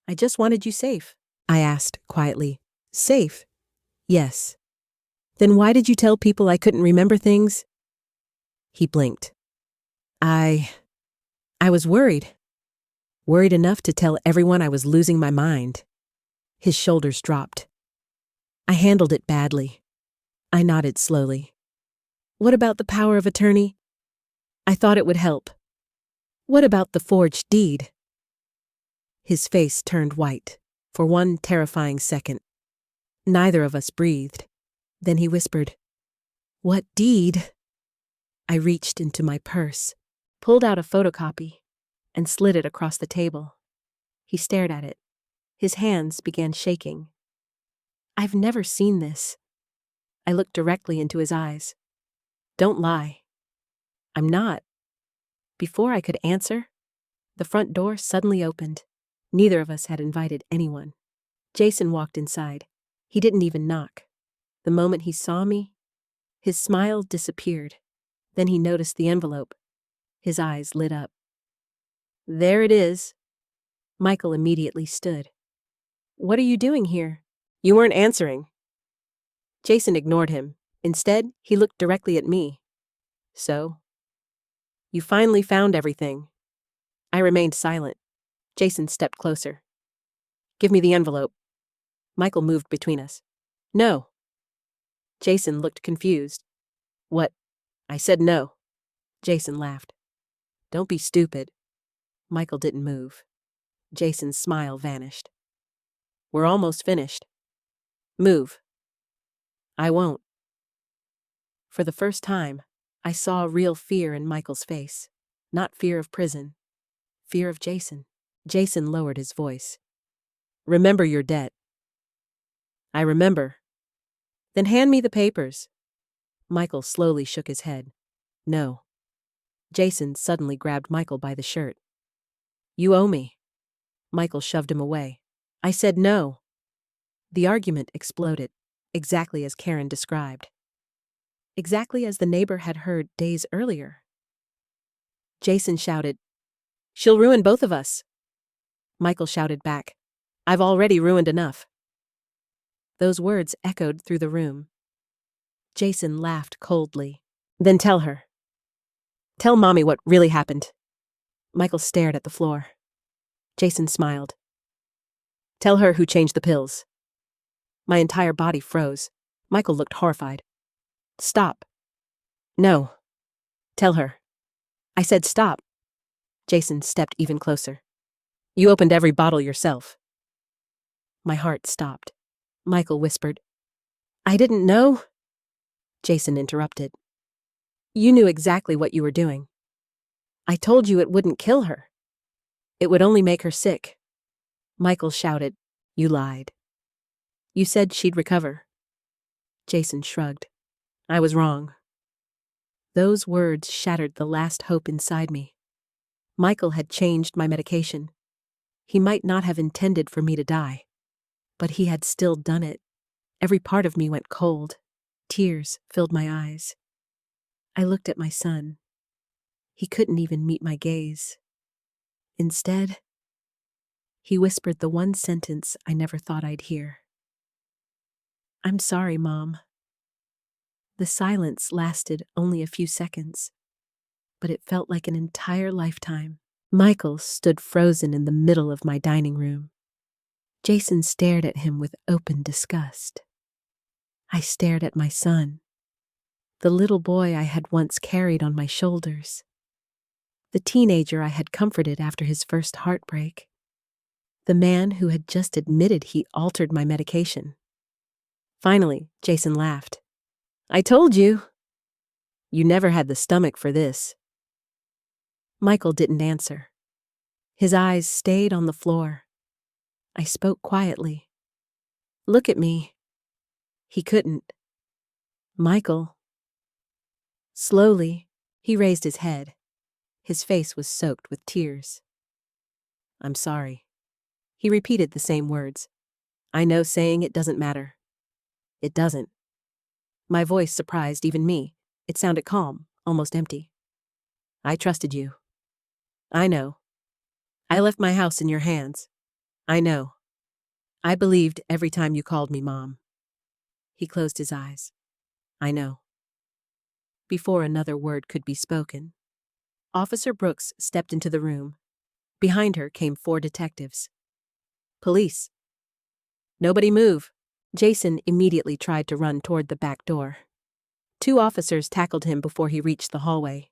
I just wanted you safe, I asked quietly. Safe? Yes. Then why did you tell people I couldn't remember things? He blinked. I was worried. Worried enough to tell everyone I was losing my mind. His shoulders dropped. I handled it badly. I nodded slowly. What about the power of attorney? I thought it would help. What about the forged deed? His face turned white for one terrifying second. Neither of us breathed. Then he whispered, What deed? I reached into my purse, pulled out a photocopy, and slid it across the table. He stared at it. His hands began shaking. I've never seen this. I looked directly into his eyes. Don't lie. I'm not. Before I could answer, the front door suddenly opened. Neither of us had invited anyone. Jason walked inside. He didn't even knock. The moment he saw me, his smile disappeared. Then he noticed the envelope. His eyes lit up. There it is. Michael immediately stood. What are you doing here? You weren't answering. Jason ignored him. Instead, he looked directly at me. So? You finally found everything. I remained silent. Jason stepped closer. Give me the envelope. Michael moved between us. No. Jason looked confused. What? I said no. Jason laughed. Don't be stupid. Michael didn't move. Jason's smile vanished. We're almost finished. Move. I won't. For the first time, I saw real fear in Michael's face. Not fear of prison. Fear of Jason. Jason lowered his voice. Remember your debt. I remember. Then hand me the papers. Michael slowly shook his head. No. Jason suddenly grabbed Michael by the shirt. You owe me. Michael shoved him away. I said no. The argument exploded, exactly as Karen described. Exactly as the neighbor had heard days earlier. Jason shouted, She'll ruin both of us. Michael shouted back, I've already ruined enough. Those words echoed through the room. Jason laughed coldly. Then tell her. Tell Mommy what really happened. Michael stared at the floor. Jason smiled. Tell her who changed the pills. My entire body froze. Michael looked horrified. Stop. No. Tell her. I said stop. Jason stepped even closer. You opened every bottle yourself. My heart stopped. Michael whispered. I didn't know. Jason interrupted. You knew exactly what you were doing. I told you it wouldn't kill her. It would only make her sick. Michael shouted, You lied. You said she'd recover. Jason shrugged. I was wrong. Those words shattered the last hope inside me. Michael had changed my medication. He might not have intended for me to die, but he had still done it. Every part of me went cold. Tears filled my eyes. I looked at my son. He couldn't even meet my gaze. Instead, he whispered the one sentence I never thought I'd hear. I'm sorry, Mom. The silence lasted only a few seconds, but it felt like an entire lifetime. Michael stood frozen in the middle of my dining room. Jason stared at him with open disgust. I stared at my son, the little boy I had once carried on my shoulders, the teenager I had comforted after his first heartbreak, the man who had just admitted he altered my medication. Finally, Jason laughed. I told you. You never had the stomach for this. Michael didn't answer. His eyes stayed on the floor. I spoke quietly. Look at me. He couldn't. Michael. Slowly, he raised his head. His face was soaked with tears. "I'm sorry." He repeated the same words. "I know saying it doesn't matter." "It doesn't." My voice surprised even me. It sounded calm, almost empty. "I trusted you." "I know. I left my house in your hands." "I know. I believed every time you called me Mom." He closed his eyes. "I know." Before another word could be spoken, Officer Brooks stepped into the room. Behind her came 4 detectives. "Police." "Nobody move." Jason immediately tried to run toward the back door. 2 officers tackled him before he reached the hallway.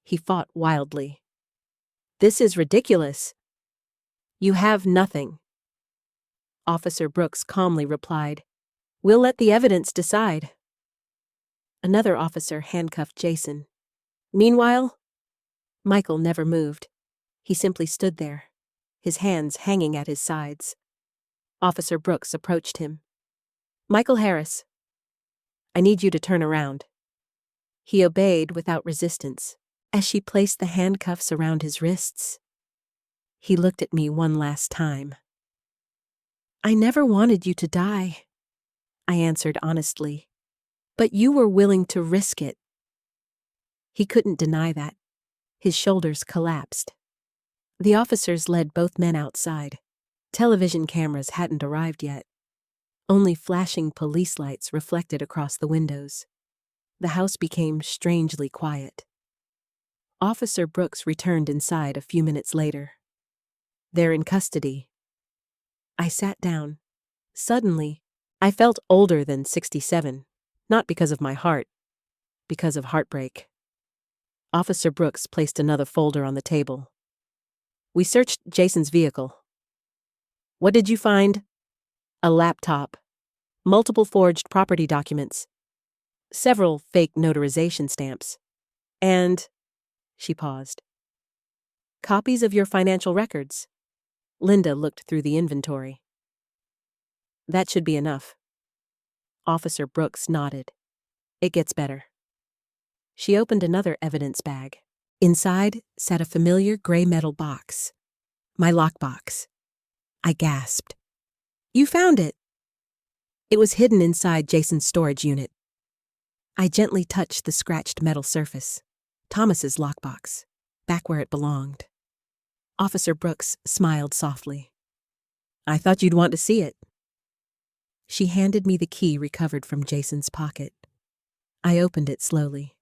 He fought wildly. "This is ridiculous." "You have nothing." Officer Brooks calmly replied, "We'll let the evidence decide." Another officer handcuffed Jason. Meanwhile, Michael never moved. He simply stood there, his hands hanging at his sides. Officer Brooks approached him. "Michael Harris, I need you to turn around." He obeyed without resistance. As she placed the handcuffs around his wrists, he looked at me one last time. "I never wanted you to die," I answered honestly. "But you were willing to risk it." He couldn't deny that. His shoulders collapsed. The officers led both men outside. Television cameras hadn't arrived yet. Only flashing police lights reflected across the windows. The house became strangely quiet. Officer Brooks returned inside a few minutes later. "They're in custody." I sat down. Suddenly, I felt older than 67, not because of my heart, because of heartbreak. Officer Brooks placed another folder on the table. "We searched Jason's vehicle." "What did you find?" "A laptop, multiple forged property documents, several fake notarization stamps, and," she paused, "copies of your financial records." Linda looked through the inventory. "That should be enough." Officer Brooks nodded. "It gets better." She opened another evidence bag. Inside sat a familiar gray metal box. My lockbox. I gasped. "You found it!" It was hidden inside Jason's storage unit. I gently touched the scratched metal surface. Thomas's lockbox, back where it belonged. Officer Brooks smiled softly. "I thought you'd want to see it." She handed me the key recovered from Jason's pocket. I opened it slowly.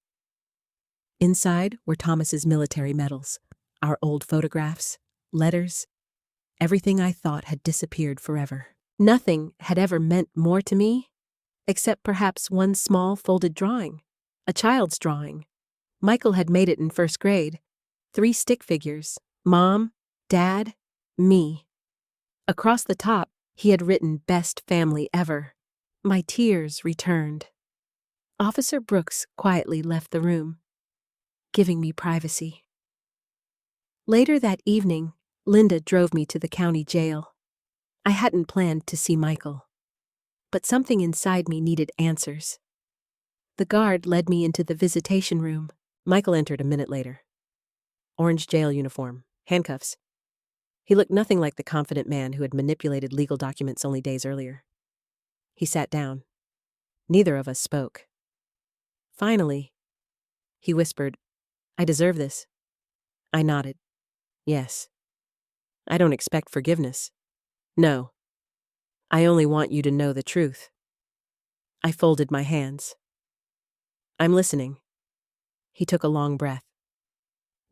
Inside were Thomas's military medals, our old photographs, letters, everything I thought had disappeared forever. Nothing had ever meant more to me, except perhaps one small folded drawing, a child's drawing. Michael had made it in 1st grade. 3 stick figures, Mom, Dad, me. Across the top, he had written "Best Family Ever." My tears returned. Officer Brooks quietly left the room, giving me privacy. Later that evening, Linda drove me to the county jail. I hadn't planned to see Michael, but something inside me needed answers. The guard led me into the visitation room. Michael entered a minute later. Orange jail uniform, handcuffs. He looked nothing like the confident man who had manipulated legal documents only days earlier. He sat down. Neither of us spoke. Finally, he whispered, "I deserve this." I nodded. "Yes." "I don't expect forgiveness." "No. I only want you to know the truth." I folded my hands. "I'm listening." He took a long breath.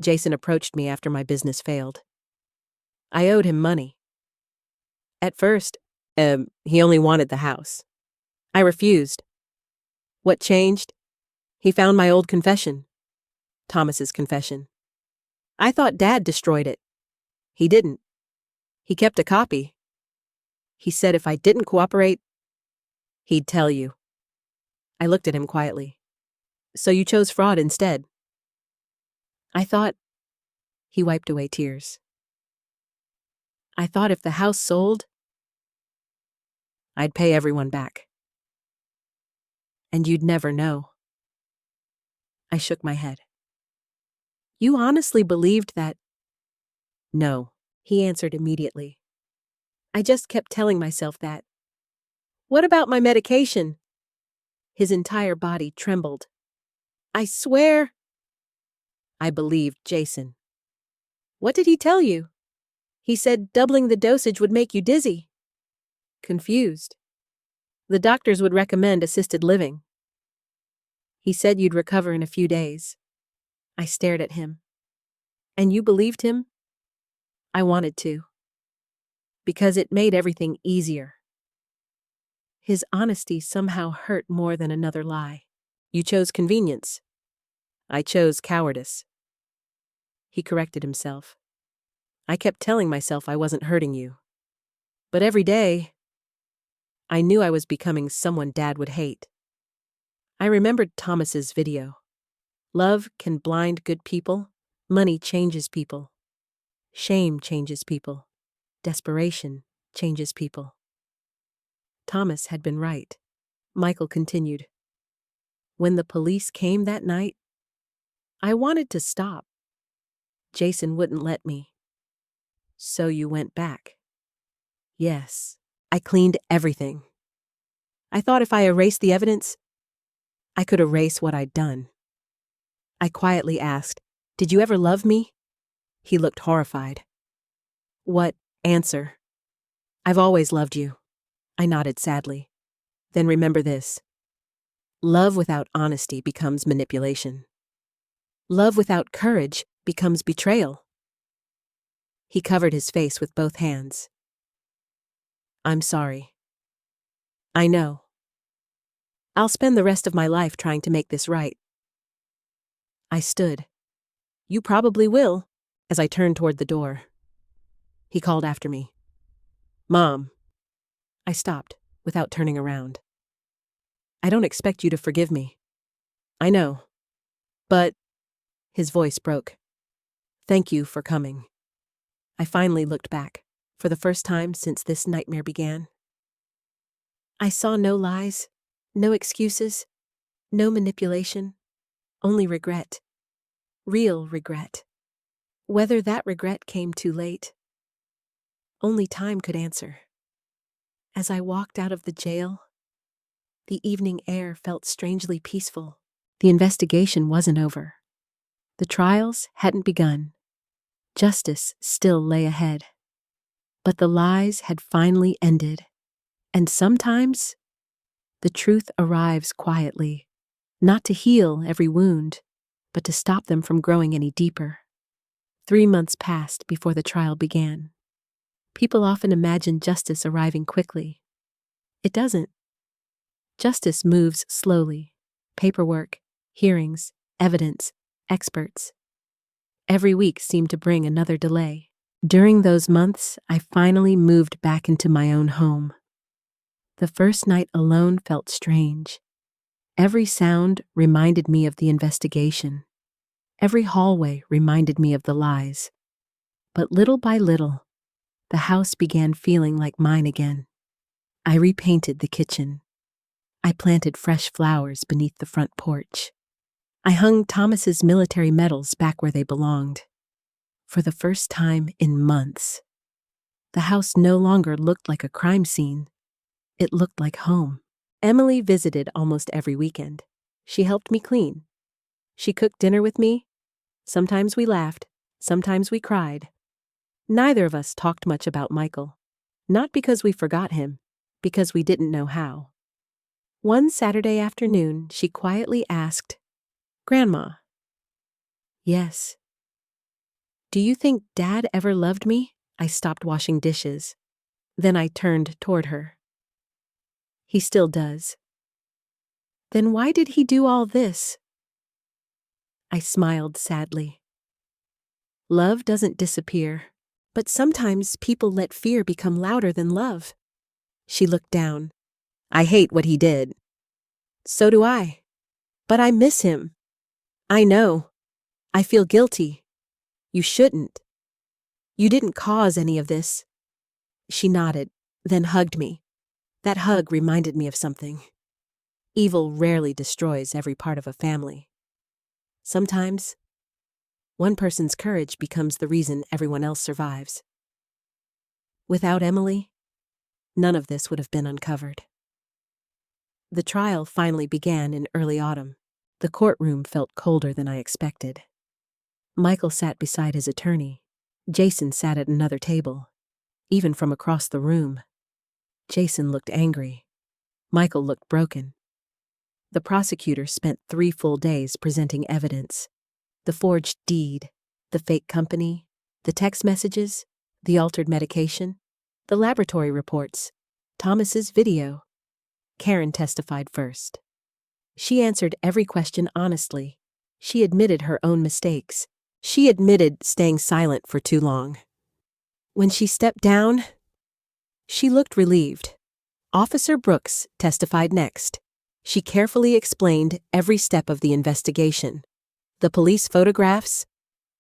"Jason approached me after my business failed. I owed him money. At first, he only wanted the house. I refused. What changed? He found my old confession. Thomas's confession. I thought Dad destroyed it. He didn't. He kept a copy. He said if I didn't cooperate, he'd tell you." I looked at him quietly. "So you chose fraud instead?" "I thought..." He wiped away tears. "I thought if the house sold, I'd pay everyone back. And you'd never know." I shook my head. You honestly believed that? No, he answered immediately. I just kept telling myself that. What about my medication? His entire body trembled. I swear. I believed Jason. What did he tell you? He said doubling the dosage would make you dizzy. Confused. The doctors would recommend assisted living. He said you'd recover in a few days. I stared at him. And you believed him? I wanted to. Because it made everything easier. His honesty somehow hurt more than another lie. You chose convenience. I chose cowardice. He corrected himself. I kept telling myself I wasn't hurting you. But every day, I knew I was becoming someone Dad would hate. I remembered Thomas's video. Love can blind good people. Money changes people. Shame changes people. Desperation changes people. Thomas had been right. Michael continued. When the police came that night, I wanted to stop. Jason wouldn't let me. So you went back. Yes, I cleaned everything. I thought if I erased the evidence, I could erase what I'd done. I quietly asked, Did you ever love me? He looked horrified. What answer? I've always loved you. I nodded sadly. Then remember this. Love without honesty becomes manipulation. Love without courage becomes betrayal. He covered his face with both hands. I'm sorry. I know. I'll spend the rest of my life trying to make this right. I stood. You probably will, as I turned toward the door. He called after me. Mom. I stopped, without turning around. I don't expect you to forgive me. I know. But, his voice broke. Thank you for coming. I finally looked back, for the first time since this nightmare began. I saw no lies, no excuses, no manipulation, only regret. Real regret. Whether that regret came too late, only time could answer. As I walked out of the jail, the evening air felt strangely peaceful. The investigation wasn't over. The trials hadn't begun. Justice still lay ahead. But the lies had finally ended. And sometimes, the truth arrives quietly, not to heal every wound, but to stop them from growing any deeper. 3 months passed before the trial began. People often imagine justice arriving quickly. It doesn't. Justice moves slowly. Paperwork, hearings, evidence, experts. Every week seemed to bring another delay. During those months, I finally moved back into my own home. The first night alone felt strange. Every sound reminded me of the investigation. Every hallway reminded me of the lies. But little by little, the house began feeling like mine again. I repainted the kitchen. I planted fresh flowers beneath the front porch. I hung Thomas's military medals back where they belonged. For the first time in months, the house no longer looked like a crime scene. It looked like home. Emily visited almost every weekend. She helped me clean. She cooked dinner with me. Sometimes we laughed. Sometimes we cried. Neither of us talked much about Michael. Not because we forgot him, because we didn't know how. One Saturday afternoon, she quietly asked, Grandma. Yes. Do you think Dad ever loved me? I stopped washing dishes. Then I turned toward her. He still does. Then why did he do all this? I smiled sadly. Love doesn't disappear, but sometimes people let fear become louder than love. She looked down. I hate what he did. So do I. But I miss him. I know. I feel guilty. You shouldn't. You didn't cause any of this. She nodded, then hugged me. That hug reminded me of something. Evil rarely destroys every part of a family. Sometimes, One person's courage becomes the reason everyone else survives. Without Emily, none of this would have been uncovered. The trial finally began in early autumn. The courtroom felt colder than I expected. Michael sat beside his attorney. Jason sat at another table. Even from across the room, Jason looked angry. Michael looked broken. The prosecutor spent 3 full days presenting evidence. The forged deed, the fake company, the text messages, the altered medication, the laboratory reports, Thomas's video. Karen testified first. She answered every question honestly. She admitted her own mistakes. She admitted staying silent for too long. When she stepped down, she looked relieved. Officer Brooks testified next. She carefully explained every step of the investigation. The police photographs,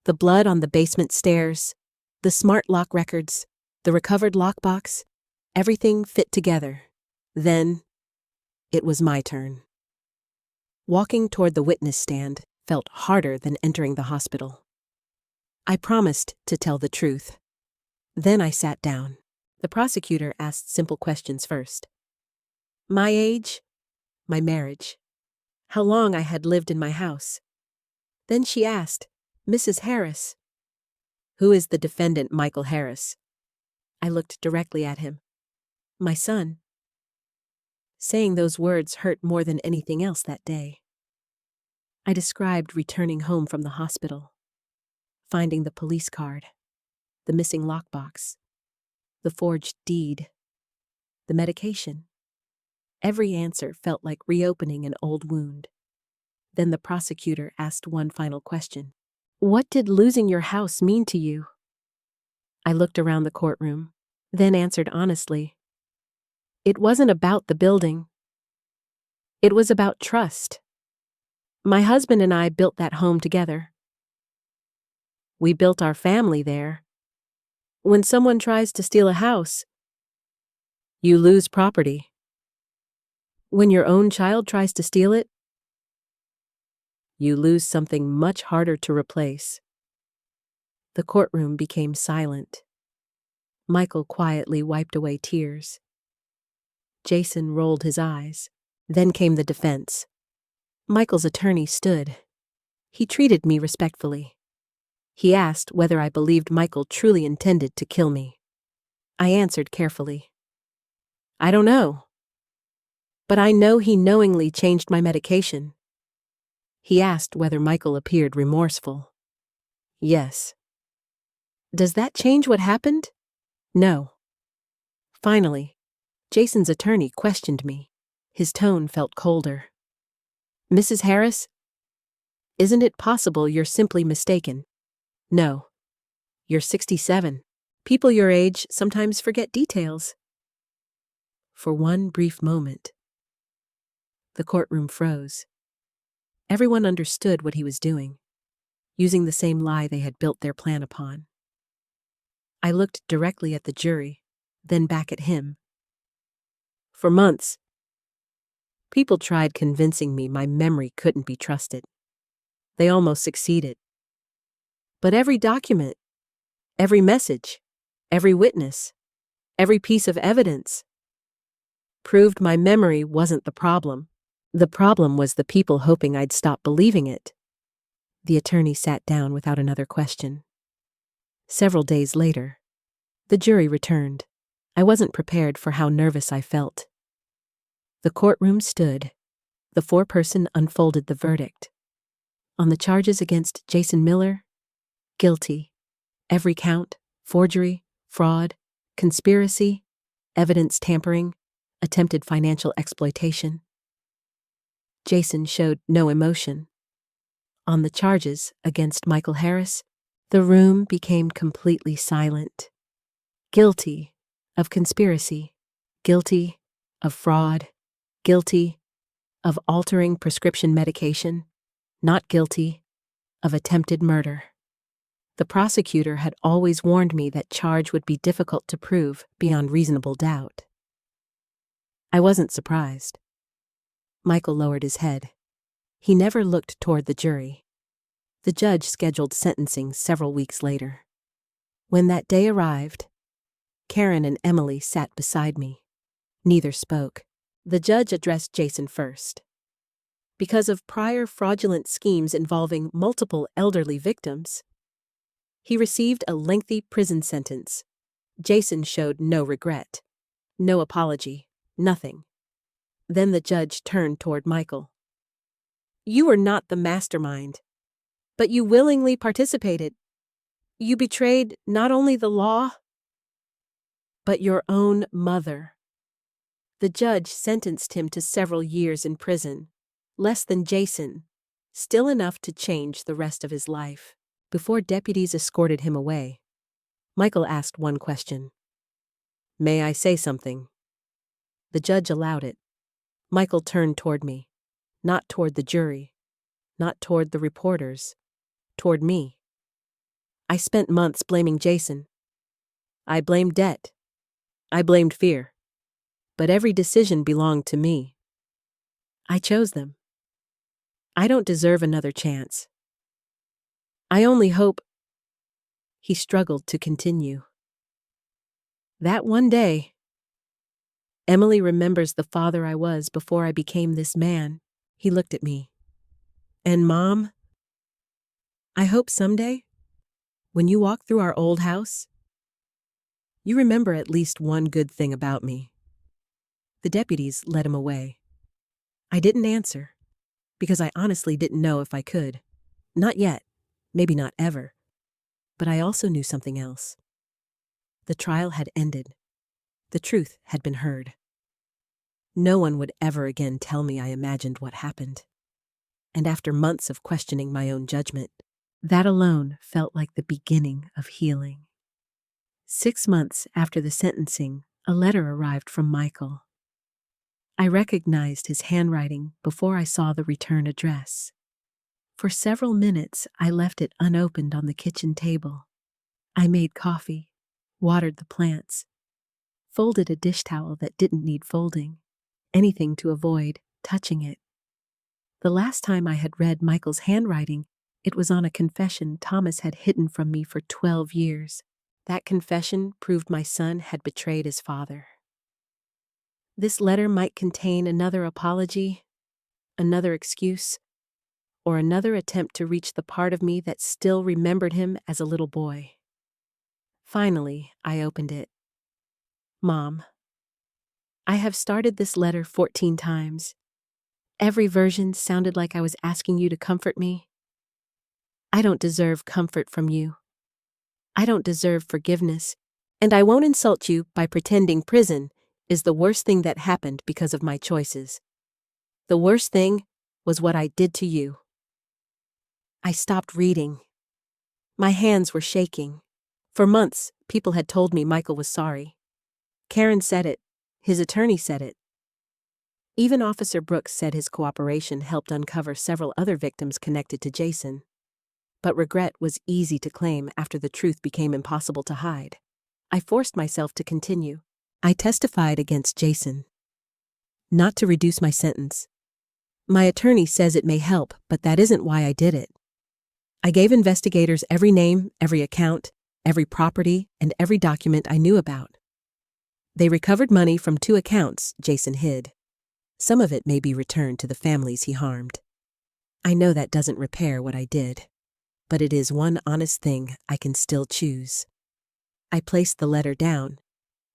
the blood on the basement stairs, the smart lock records, the recovered lockbox, everything fit together. Then, it was my turn. Walking toward the witness stand felt harder than entering the hospital. I promised to tell the truth. Then I sat down. The prosecutor asked simple questions first. My age, my marriage, how long I had lived in my house. Then she asked, Mrs. Harris. Who is the defendant, Michael Harris? I looked directly at him. My son. Saying those words hurt more than anything else that day. I described returning home from the hospital, finding the police card, the missing lockbox, the forged deed, the medication. Every answer felt like reopening an old wound. Then the prosecutor asked one final question. What did losing your house mean to you? I looked around the courtroom, then answered honestly. It wasn't about the building. It was about trust. My husband and I built that home together. We built our family there. When someone tries to steal a house, you lose property. When your own child tries to steal it, you lose something much harder to replace. The courtroom became silent. Michael quietly wiped away tears. Jason rolled his eyes. Then came the defense. Michael's attorney stood. He treated me respectfully. He asked whether I believed Michael truly intended to kill me. I answered carefully. I don't know. But I know he knowingly changed my medication. He asked whether Michael appeared remorseful. Yes. Does that change what happened? No. Finally, Jason's attorney questioned me. His tone felt colder. Mrs. Harris, isn't it possible you're simply mistaken? No. You're 67. People your age sometimes forget details. For one brief moment, the courtroom froze. Everyone understood what he was doing, using the same lie they had built their plan upon. I looked directly at the jury, then back at him. For months, people tried convincing me my memory couldn't be trusted. They almost succeeded. But every document, every message, every witness, every piece of evidence proved my memory wasn't the problem. The problem was the people hoping I'd stop believing it. The attorney sat down without another question. Several days later, the jury returned. I wasn't prepared for how nervous I felt. The courtroom stood. The foreperson unfolded the verdict. On the charges against Jason Miller, guilty. Every count, forgery, fraud, conspiracy, evidence tampering, attempted financial exploitation. Jason showed no emotion. On the charges against Michael Harris, the room became completely silent. Guilty of conspiracy, guilty of fraud, guilty of altering prescription medication, not guilty of attempted murder. The prosecutor had always warned me that charge would be difficult to prove beyond reasonable doubt. I wasn't surprised. Michael lowered his head. He never looked toward the jury. The judge scheduled sentencing several weeks later. When that day arrived, Karen and Emily sat beside me. Neither spoke. The judge addressed Jason first. Because of prior fraudulent schemes involving multiple elderly victims, he received a lengthy prison sentence. Jason showed no regret, no apology, nothing. Then the judge turned toward Michael. You were not the mastermind, but you willingly participated. You betrayed not only the law, but your own mother. The judge sentenced him to several years in prison, less than Jason, still enough to change the rest of his life. Before deputies escorted him away, Michael asked one question. May I say something? The judge allowed it. Michael turned toward me, not toward the jury, not toward the reporters, toward me. I spent months blaming Jason. I blamed debt. I blamed fear. But every decision belonged to me. I chose them. I don't deserve another chance. I only hope. He struggled to continue. That one day, Emily remembers the father I was before I became this man. He looked at me. And Mom, I hope someday, when you walk through our old house, you remember at least one good thing about me. The deputies led him away. I didn't answer, because I honestly didn't know if I could. Not yet, maybe not ever. But I also knew something else. The trial had ended. The truth had been heard. No one would ever again tell me I imagined what happened. And after months of questioning my own judgment, that alone felt like the beginning of healing. 6 months after the sentencing, a letter arrived from Michael. I recognized his handwriting before I saw the return address. For several minutes, I left it unopened on the kitchen table. I made coffee, watered the plants, folded a dish towel that didn't need folding, anything to avoid touching it. The last time I had read Michael's handwriting, it was on a confession Thomas had hidden from me for 12 years. That confession proved my son had betrayed his father. This letter might contain another apology, another excuse, or another attempt to reach the part of me that still remembered him as a little boy. Finally, I opened it. Mom, I have started this letter 14 times. Every version sounded like I was asking you to comfort me. I don't deserve comfort from you. I don't deserve forgiveness, and I won't insult you by pretending prison is the worst thing that happened because of my choices. The worst thing was what I did to you. I stopped reading. My hands were shaking. For months, people had told me Michael was sorry. Karen said it. His attorney said it. Even Officer Brooks said his cooperation helped uncover several other victims connected to Jason. But regret was easy to claim after the truth became impossible to hide. I forced myself to continue. I testified against Jason. Not to reduce my sentence. My attorney says it may help, but that isn't why I did it. I gave investigators every name, every account, every property, and every document I knew about. They recovered money from 2 accounts Jason hid. Some of it may be returned to the families he harmed. I know that doesn't repair what I did, but it is one honest thing I can still choose. I placed the letter down.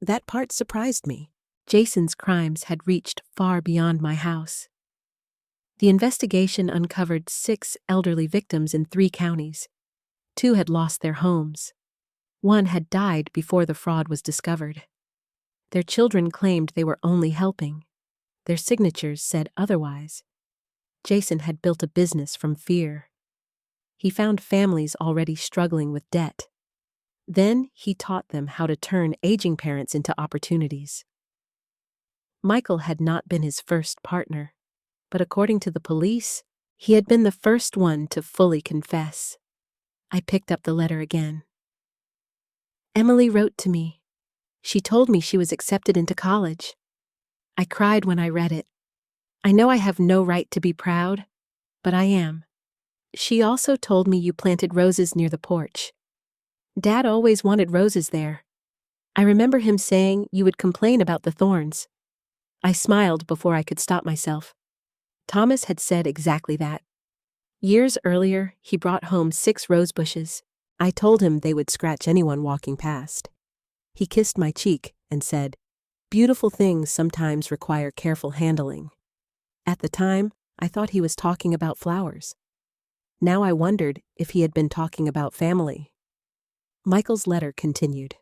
That part surprised me. Jason's crimes had reached far beyond my house. The investigation uncovered 6 elderly victims in 3 counties. 2 had lost their homes. 1 had died before the fraud was discovered. Their children claimed they were only helping. Their signatures said otherwise. Jason had built a business from fear. He found families already struggling with debt. Then he taught them how to turn aging parents into opportunities. Michael had not been his first partner, but according to the police, he had been the first one to fully confess. I picked up the letter again. Emily wrote to me. She told me she was accepted into college. I cried when I read it. I know I have no right to be proud, but I am. She also told me you planted roses near the porch. Dad always wanted roses there. I remember him saying you would complain about the thorns. I smiled before I could stop myself. Thomas had said exactly that. Years earlier, he brought home 6 rose bushes. I told him they would scratch anyone walking past. He kissed my cheek and said, "Beautiful things sometimes require careful handling." At the time, I thought he was talking about flowers. Now I wondered if he had been talking about family. Michael's letter continued.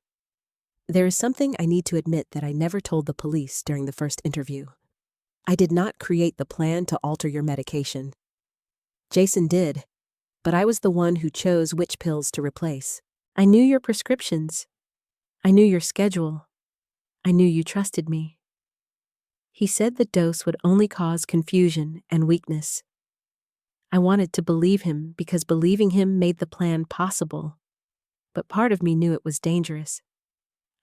There is something I need to admit that I never told the police during the first interview. I did not create the plan to alter your medication. Jason did, but I was the one who chose which pills to replace. I knew your prescriptions. I knew your schedule. I knew you trusted me. He said the dose would only cause confusion and weakness. I wanted to believe him because believing him made the plan possible, but part of me knew it was dangerous.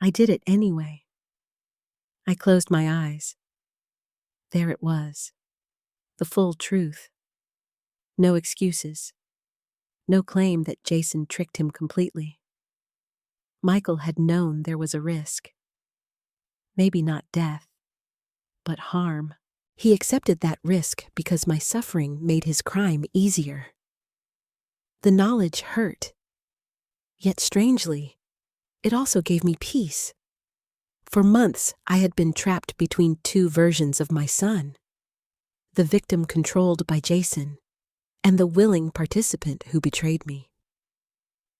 I did it anyway. I closed my eyes. There it was. The full truth. No excuses. No claim that Jason tricked him completely. Michael had known there was a risk. Maybe not death, but harm. He accepted that risk because my suffering made his crime easier. The knowledge hurt. Yet strangely, it also gave me peace. For months, I had been trapped between 2 versions of my son. The victim controlled by Jason, and the willing participant who betrayed me.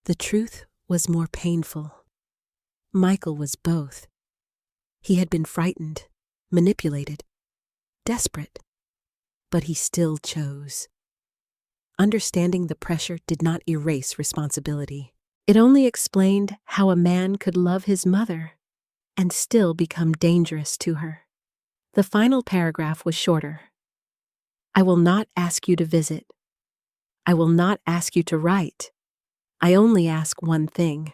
The truth was more painful. Michael was both. He had been frightened, manipulated, desperate, but he still chose. Understanding the pressure did not erase responsibility. It only explained how a man could love his mother and still become dangerous to her. The final paragraph was shorter. I will not ask you to visit. I will not ask you to write. I only ask one thing.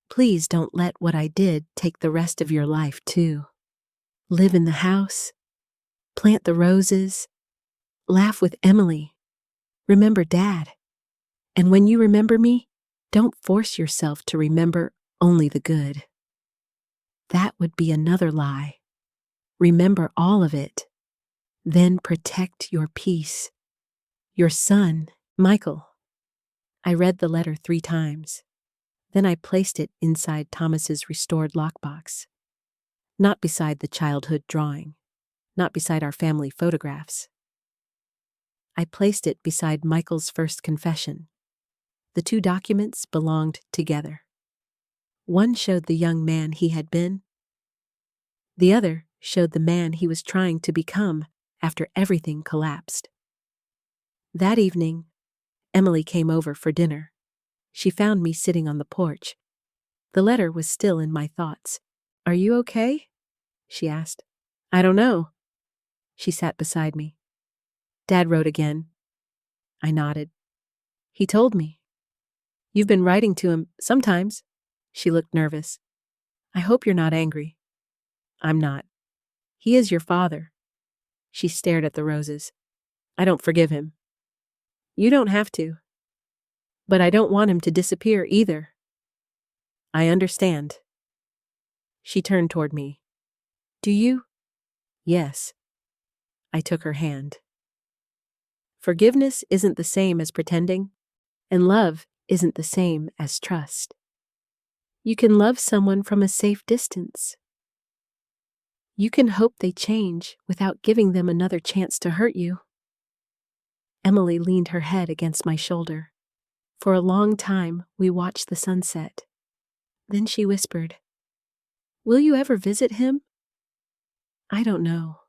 Please don't let what I did take the rest of your life, too. Live in the house. Plant the roses. Laugh with Emily. Remember Dad. And when you remember me, don't force yourself to remember only the good. That would be another lie. Remember all of it. Then protect your peace. Your son, Michael. I read the letter 3 times. Then I placed it inside Thomas's restored lockbox. Not beside the childhood drawing. Not beside our family photographs. I placed it beside Michael's first confession. The 2 documents belonged together. One showed the young man he had been. The other showed the man he was trying to become after everything collapsed. That evening, Emily came over for dinner. She found me sitting on the porch. The letter was still in my thoughts. "Are you okay?" she asked. "I don't know." She sat beside me. "Dad wrote again." I nodded. "He told me." "You've been writing to him sometimes." She looked nervous. "I hope you're not angry." "I'm not. He is your father." She stared at the roses. "I don't forgive him." "You don't have to. But I don't want him to disappear either." "I understand." She turned toward me. "Do you?" "Yes." I took her hand. Forgiveness isn't the same as pretending, and love isn't the same as trust. You can love someone from a safe distance. You can hope they change without giving them another chance to hurt you. Emily leaned her head against my shoulder. For a long time, we watched the sunset. Then she whispered, "Will you ever visit him?" "I don't know."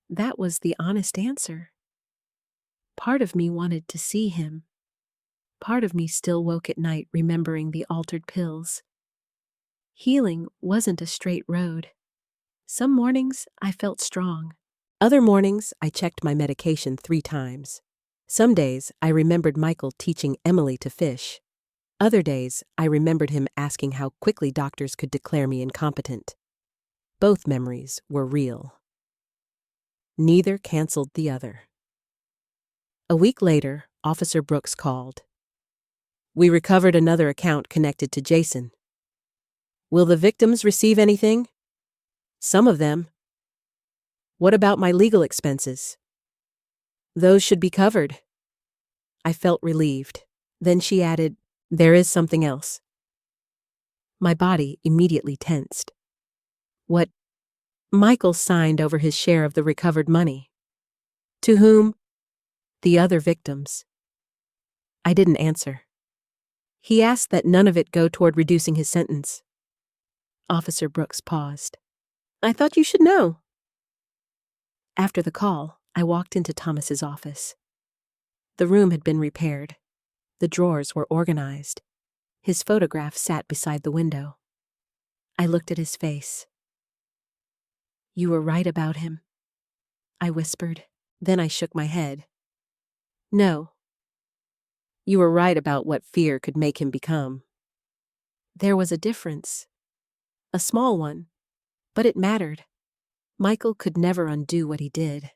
That was the honest answer. Part of me wanted to see him. Part of me still woke at night remembering the altered pills. Healing wasn't a straight road. Some mornings I felt strong. Other mornings I checked my medication 3 times. Some days I remembered Michael teaching Emily to fish. Other days I remembered him asking how quickly doctors could declare me incompetent. Both memories were real. Neither canceled the other. A week later, Officer Brooks called. We recovered another account connected to Jason. Will the victims receive anything? Some of them. What about my legal expenses? Those should be covered. I felt relieved. Then she added, there is something else. My body immediately tensed. What? Michael signed over his share of the recovered money. To whom? The other victims. I didn't answer. He asked that none of it go toward reducing his sentence. Officer Brooks paused. I thought you should know. After the call, I walked into Thomas's office. The room had been repaired. The drawers were organized. His photograph sat beside the window. I looked at his face. You were right about him, I whispered. Then I shook my head. No. You were right about what fear could make him become. There was a difference. A small one, but it mattered. Michael could never undo what he did.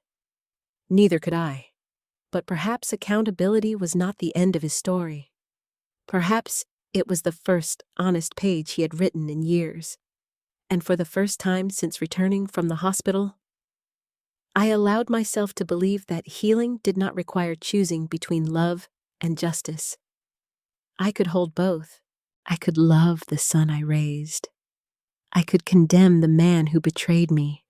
Neither could I. But perhaps accountability was not the end of his story. Perhaps it was the first honest page he had written in years. And for the first time since returning from the hospital, I allowed myself to believe that healing did not require choosing between love and justice. I could hold both. I could love the son I raised. I could condemn the man who betrayed me.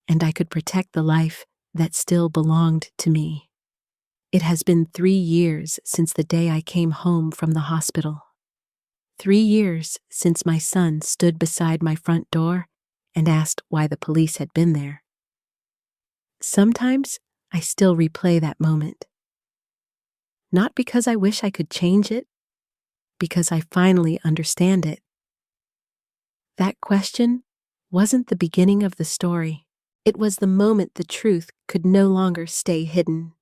And I could protect the life that still belonged to me. It has been 3 years since the day I came home from the hospital. 3 years since my son stood beside my front door and asked why the police had been there. Sometimes I still replay that moment. Not because I wish I could change it, because I finally understand it. That question wasn't the beginning of the story. It was the moment the truth could no longer stay hidden.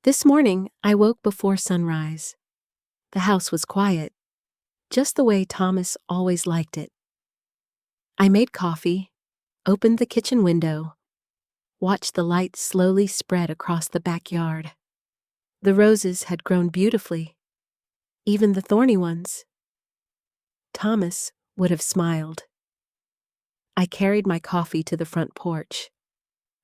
This morning, I woke before sunrise. The house was quiet, just the way Thomas always liked it. I made coffee, opened the kitchen window, watched the light slowly spread across the backyard. The roses had grown beautifully, even the thorny ones. Thomas would have smiled. I carried my coffee to the front porch,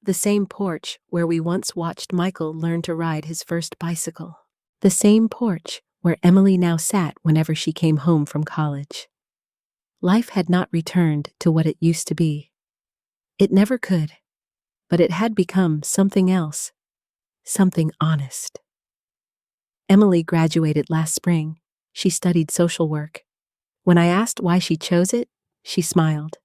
the same porch where we once watched Michael learn to ride his first bicycle, the same porch where Emily now sat whenever she came home from college. Life had not returned to what it used to be. It never could, but it had become something else, something honest. Emily graduated last spring. She studied social work. When I asked why she chose it, she smiled.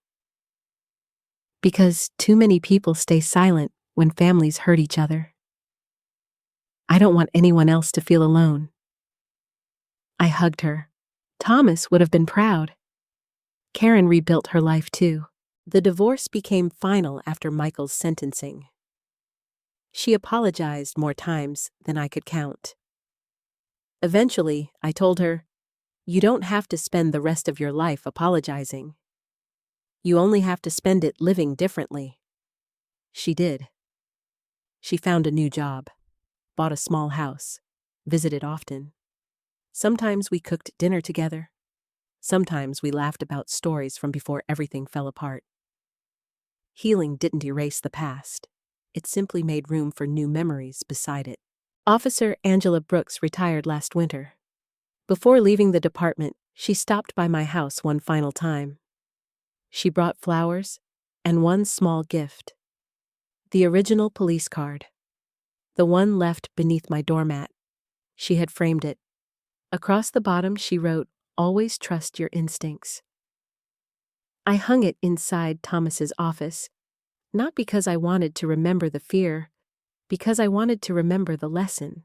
Because too many people stay silent when families hurt each other. I don't want anyone else to feel alone. I hugged her. Thomas would have been proud. Karen rebuilt her life too. The divorce became final after Michael's sentencing. She apologized more times than I could count. Eventually, I told her, you don't have to spend the rest of your life apologizing. You only have to spend it living differently. She did. She found a new job, bought a small house, visited often. Sometimes we cooked dinner together. Sometimes we laughed about stories from before everything fell apart. Healing didn't erase the past. It simply made room for new memories beside it. Officer Angela Brooks retired last winter. Before leaving the department, she stopped by my house one final time. She brought flowers and one small gift. The original police card. The one left beneath my doormat. She had framed it. Across the bottom she wrote, "Always trust your instincts." I hung it inside Thomas's office, not because I wanted to remember the fear, because I wanted to remember the lesson.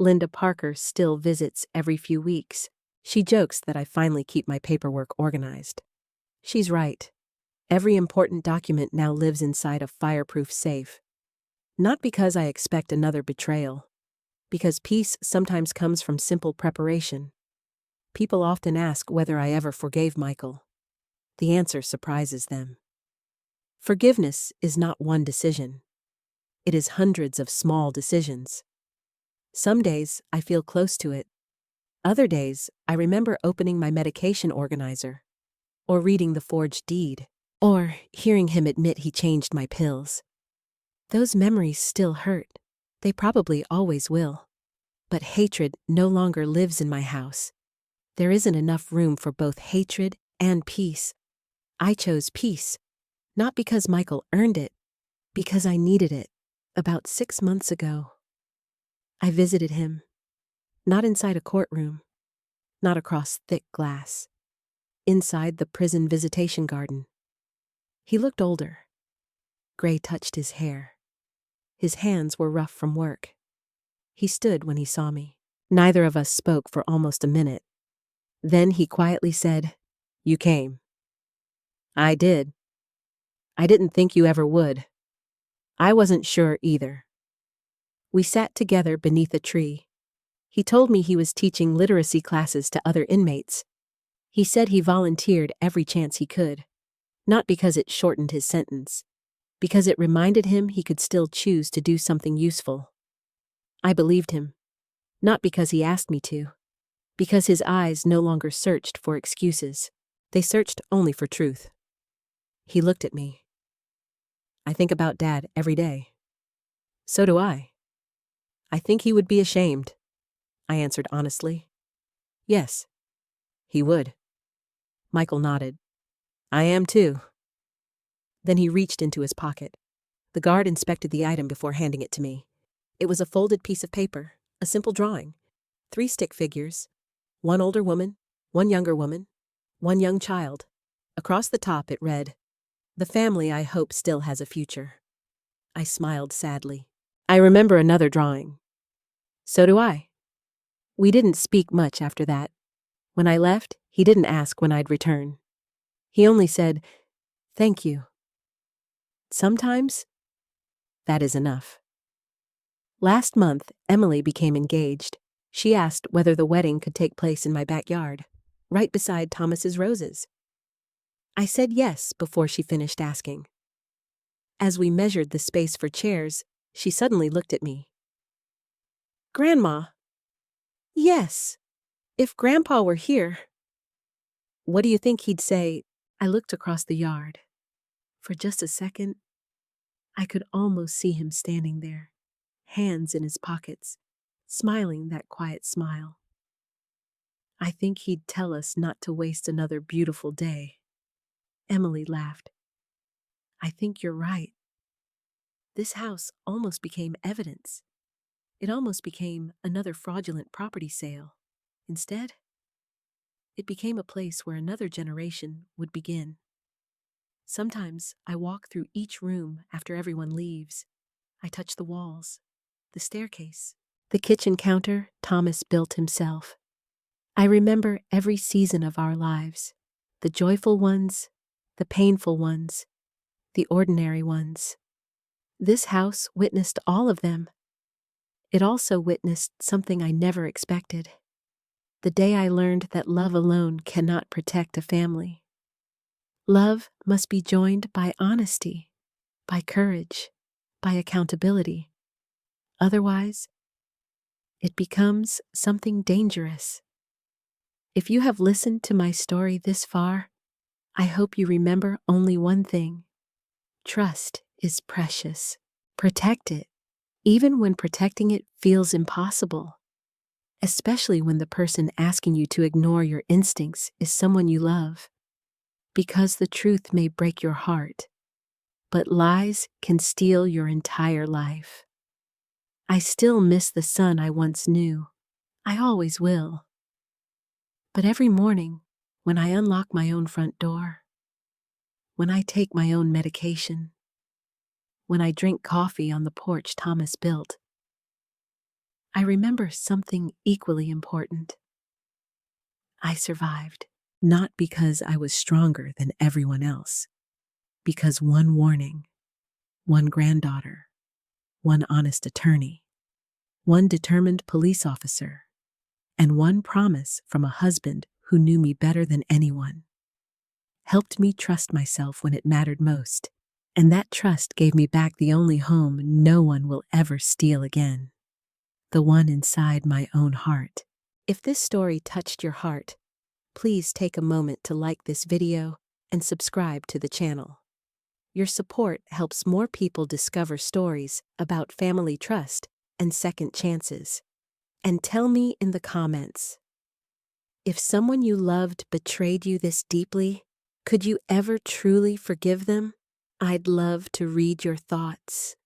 Linda Parker still visits every few weeks. She jokes that I finally keep my paperwork organized. She's right. Every important document now lives inside a fireproof safe. Not because I expect another betrayal, because peace sometimes comes from simple preparation. People often ask whether I ever forgave Michael. The answer surprises them. Forgiveness is not one decision. It is hundreds of small decisions. Some days I feel close to it. Other days I remember opening my medication organizer, or reading the forged deed, or hearing him admit he changed my pills. Those memories still hurt. They probably always will. But hatred no longer lives in my house. There isn't enough room for both hatred and peace. I chose peace, not because Michael earned it, because I needed it. About 6 months ago, I visited him, not inside a courtroom, not across thick glass, inside the prison visitation garden. He looked older. Gray touched his hair. His hands were rough from work. He stood when he saw me. Neither of us spoke for almost a minute. Then he quietly said, "You came." "I did. I didn't think you ever would. I wasn't sure either." We sat together beneath a tree. He told me he was teaching literacy classes to other inmates. He said he volunteered every chance he could, not because it shortened his sentence, because it reminded him he could still choose to do something useful. I believed him, not because he asked me to, because his eyes no longer searched for excuses. They searched only for truth. He looked at me. "I think about Dad every day." "So do I." "I think he would be ashamed," I answered honestly. "Yes, he would." Michael nodded. "I am too." Then he reached into his pocket. The guard inspected the item before handing it to me. It was a folded piece of paper, a simple drawing, 3 stick figures, 1 older woman, 1 younger woman, 1 young child. Across the top it read, "The family I hope still has a future." I smiled sadly. "I remember another drawing." "So do I." We didn't speak much after that. When I left, he didn't ask when I'd return. He only said, "Thank you." Sometimes, that is enough. Last month, Emily became engaged. She asked whether the wedding could take place in my backyard, right beside Thomas's roses. I said yes before she finished asking. As we measured the space for chairs, she suddenly looked at me. "Grandma." "Yes, if Grandpa were here." "What do you think he'd say?" I looked across the yard. For just a second, I could almost see him standing there, hands in his pockets, smiling that quiet smile. "I think he'd tell us not to waste another beautiful day." Emily laughed. "I think you're right. This house almost became evidence. It almost became another fraudulent property sale. Instead, it became a place where another generation would begin." Sometimes I walk through each room after everyone leaves. I touch the walls, the staircase, the kitchen counter Thomas built himself. I remember every season of our lives, the joyful ones, the painful ones, the ordinary ones. This house witnessed all of them. It also witnessed something I never expected. The day I learned that love alone cannot protect a family. Love must be joined by honesty, by courage, by accountability. Otherwise, it becomes something dangerous. If you have listened to my story this far, I hope you remember only one thing. Trust is precious. Protect it, even when protecting it feels impossible. Especially when the person asking you to ignore your instincts is someone you love. Because the truth may break your heart, but lies can steal your entire life. I still miss the son I once knew. I always will. But every morning, when I unlock my own front door, when I take my own medication, when I drink coffee on the porch Thomas built, I remember something equally important. I survived, not because I was stronger than everyone else, because one warning, one granddaughter, one honest attorney, one determined police officer, and one promise from a husband who knew me better than anyone, helped me trust myself when it mattered most, and that trust gave me back the only home no one will ever steal again. the one inside my own heart. If this story touched your heart, please take a moment to like this video and subscribe to the channel. Your support helps more people discover stories about family trust and second chances. And tell me in the comments, if someone you loved betrayed you this deeply, could you ever truly forgive them? I'd love to read your thoughts.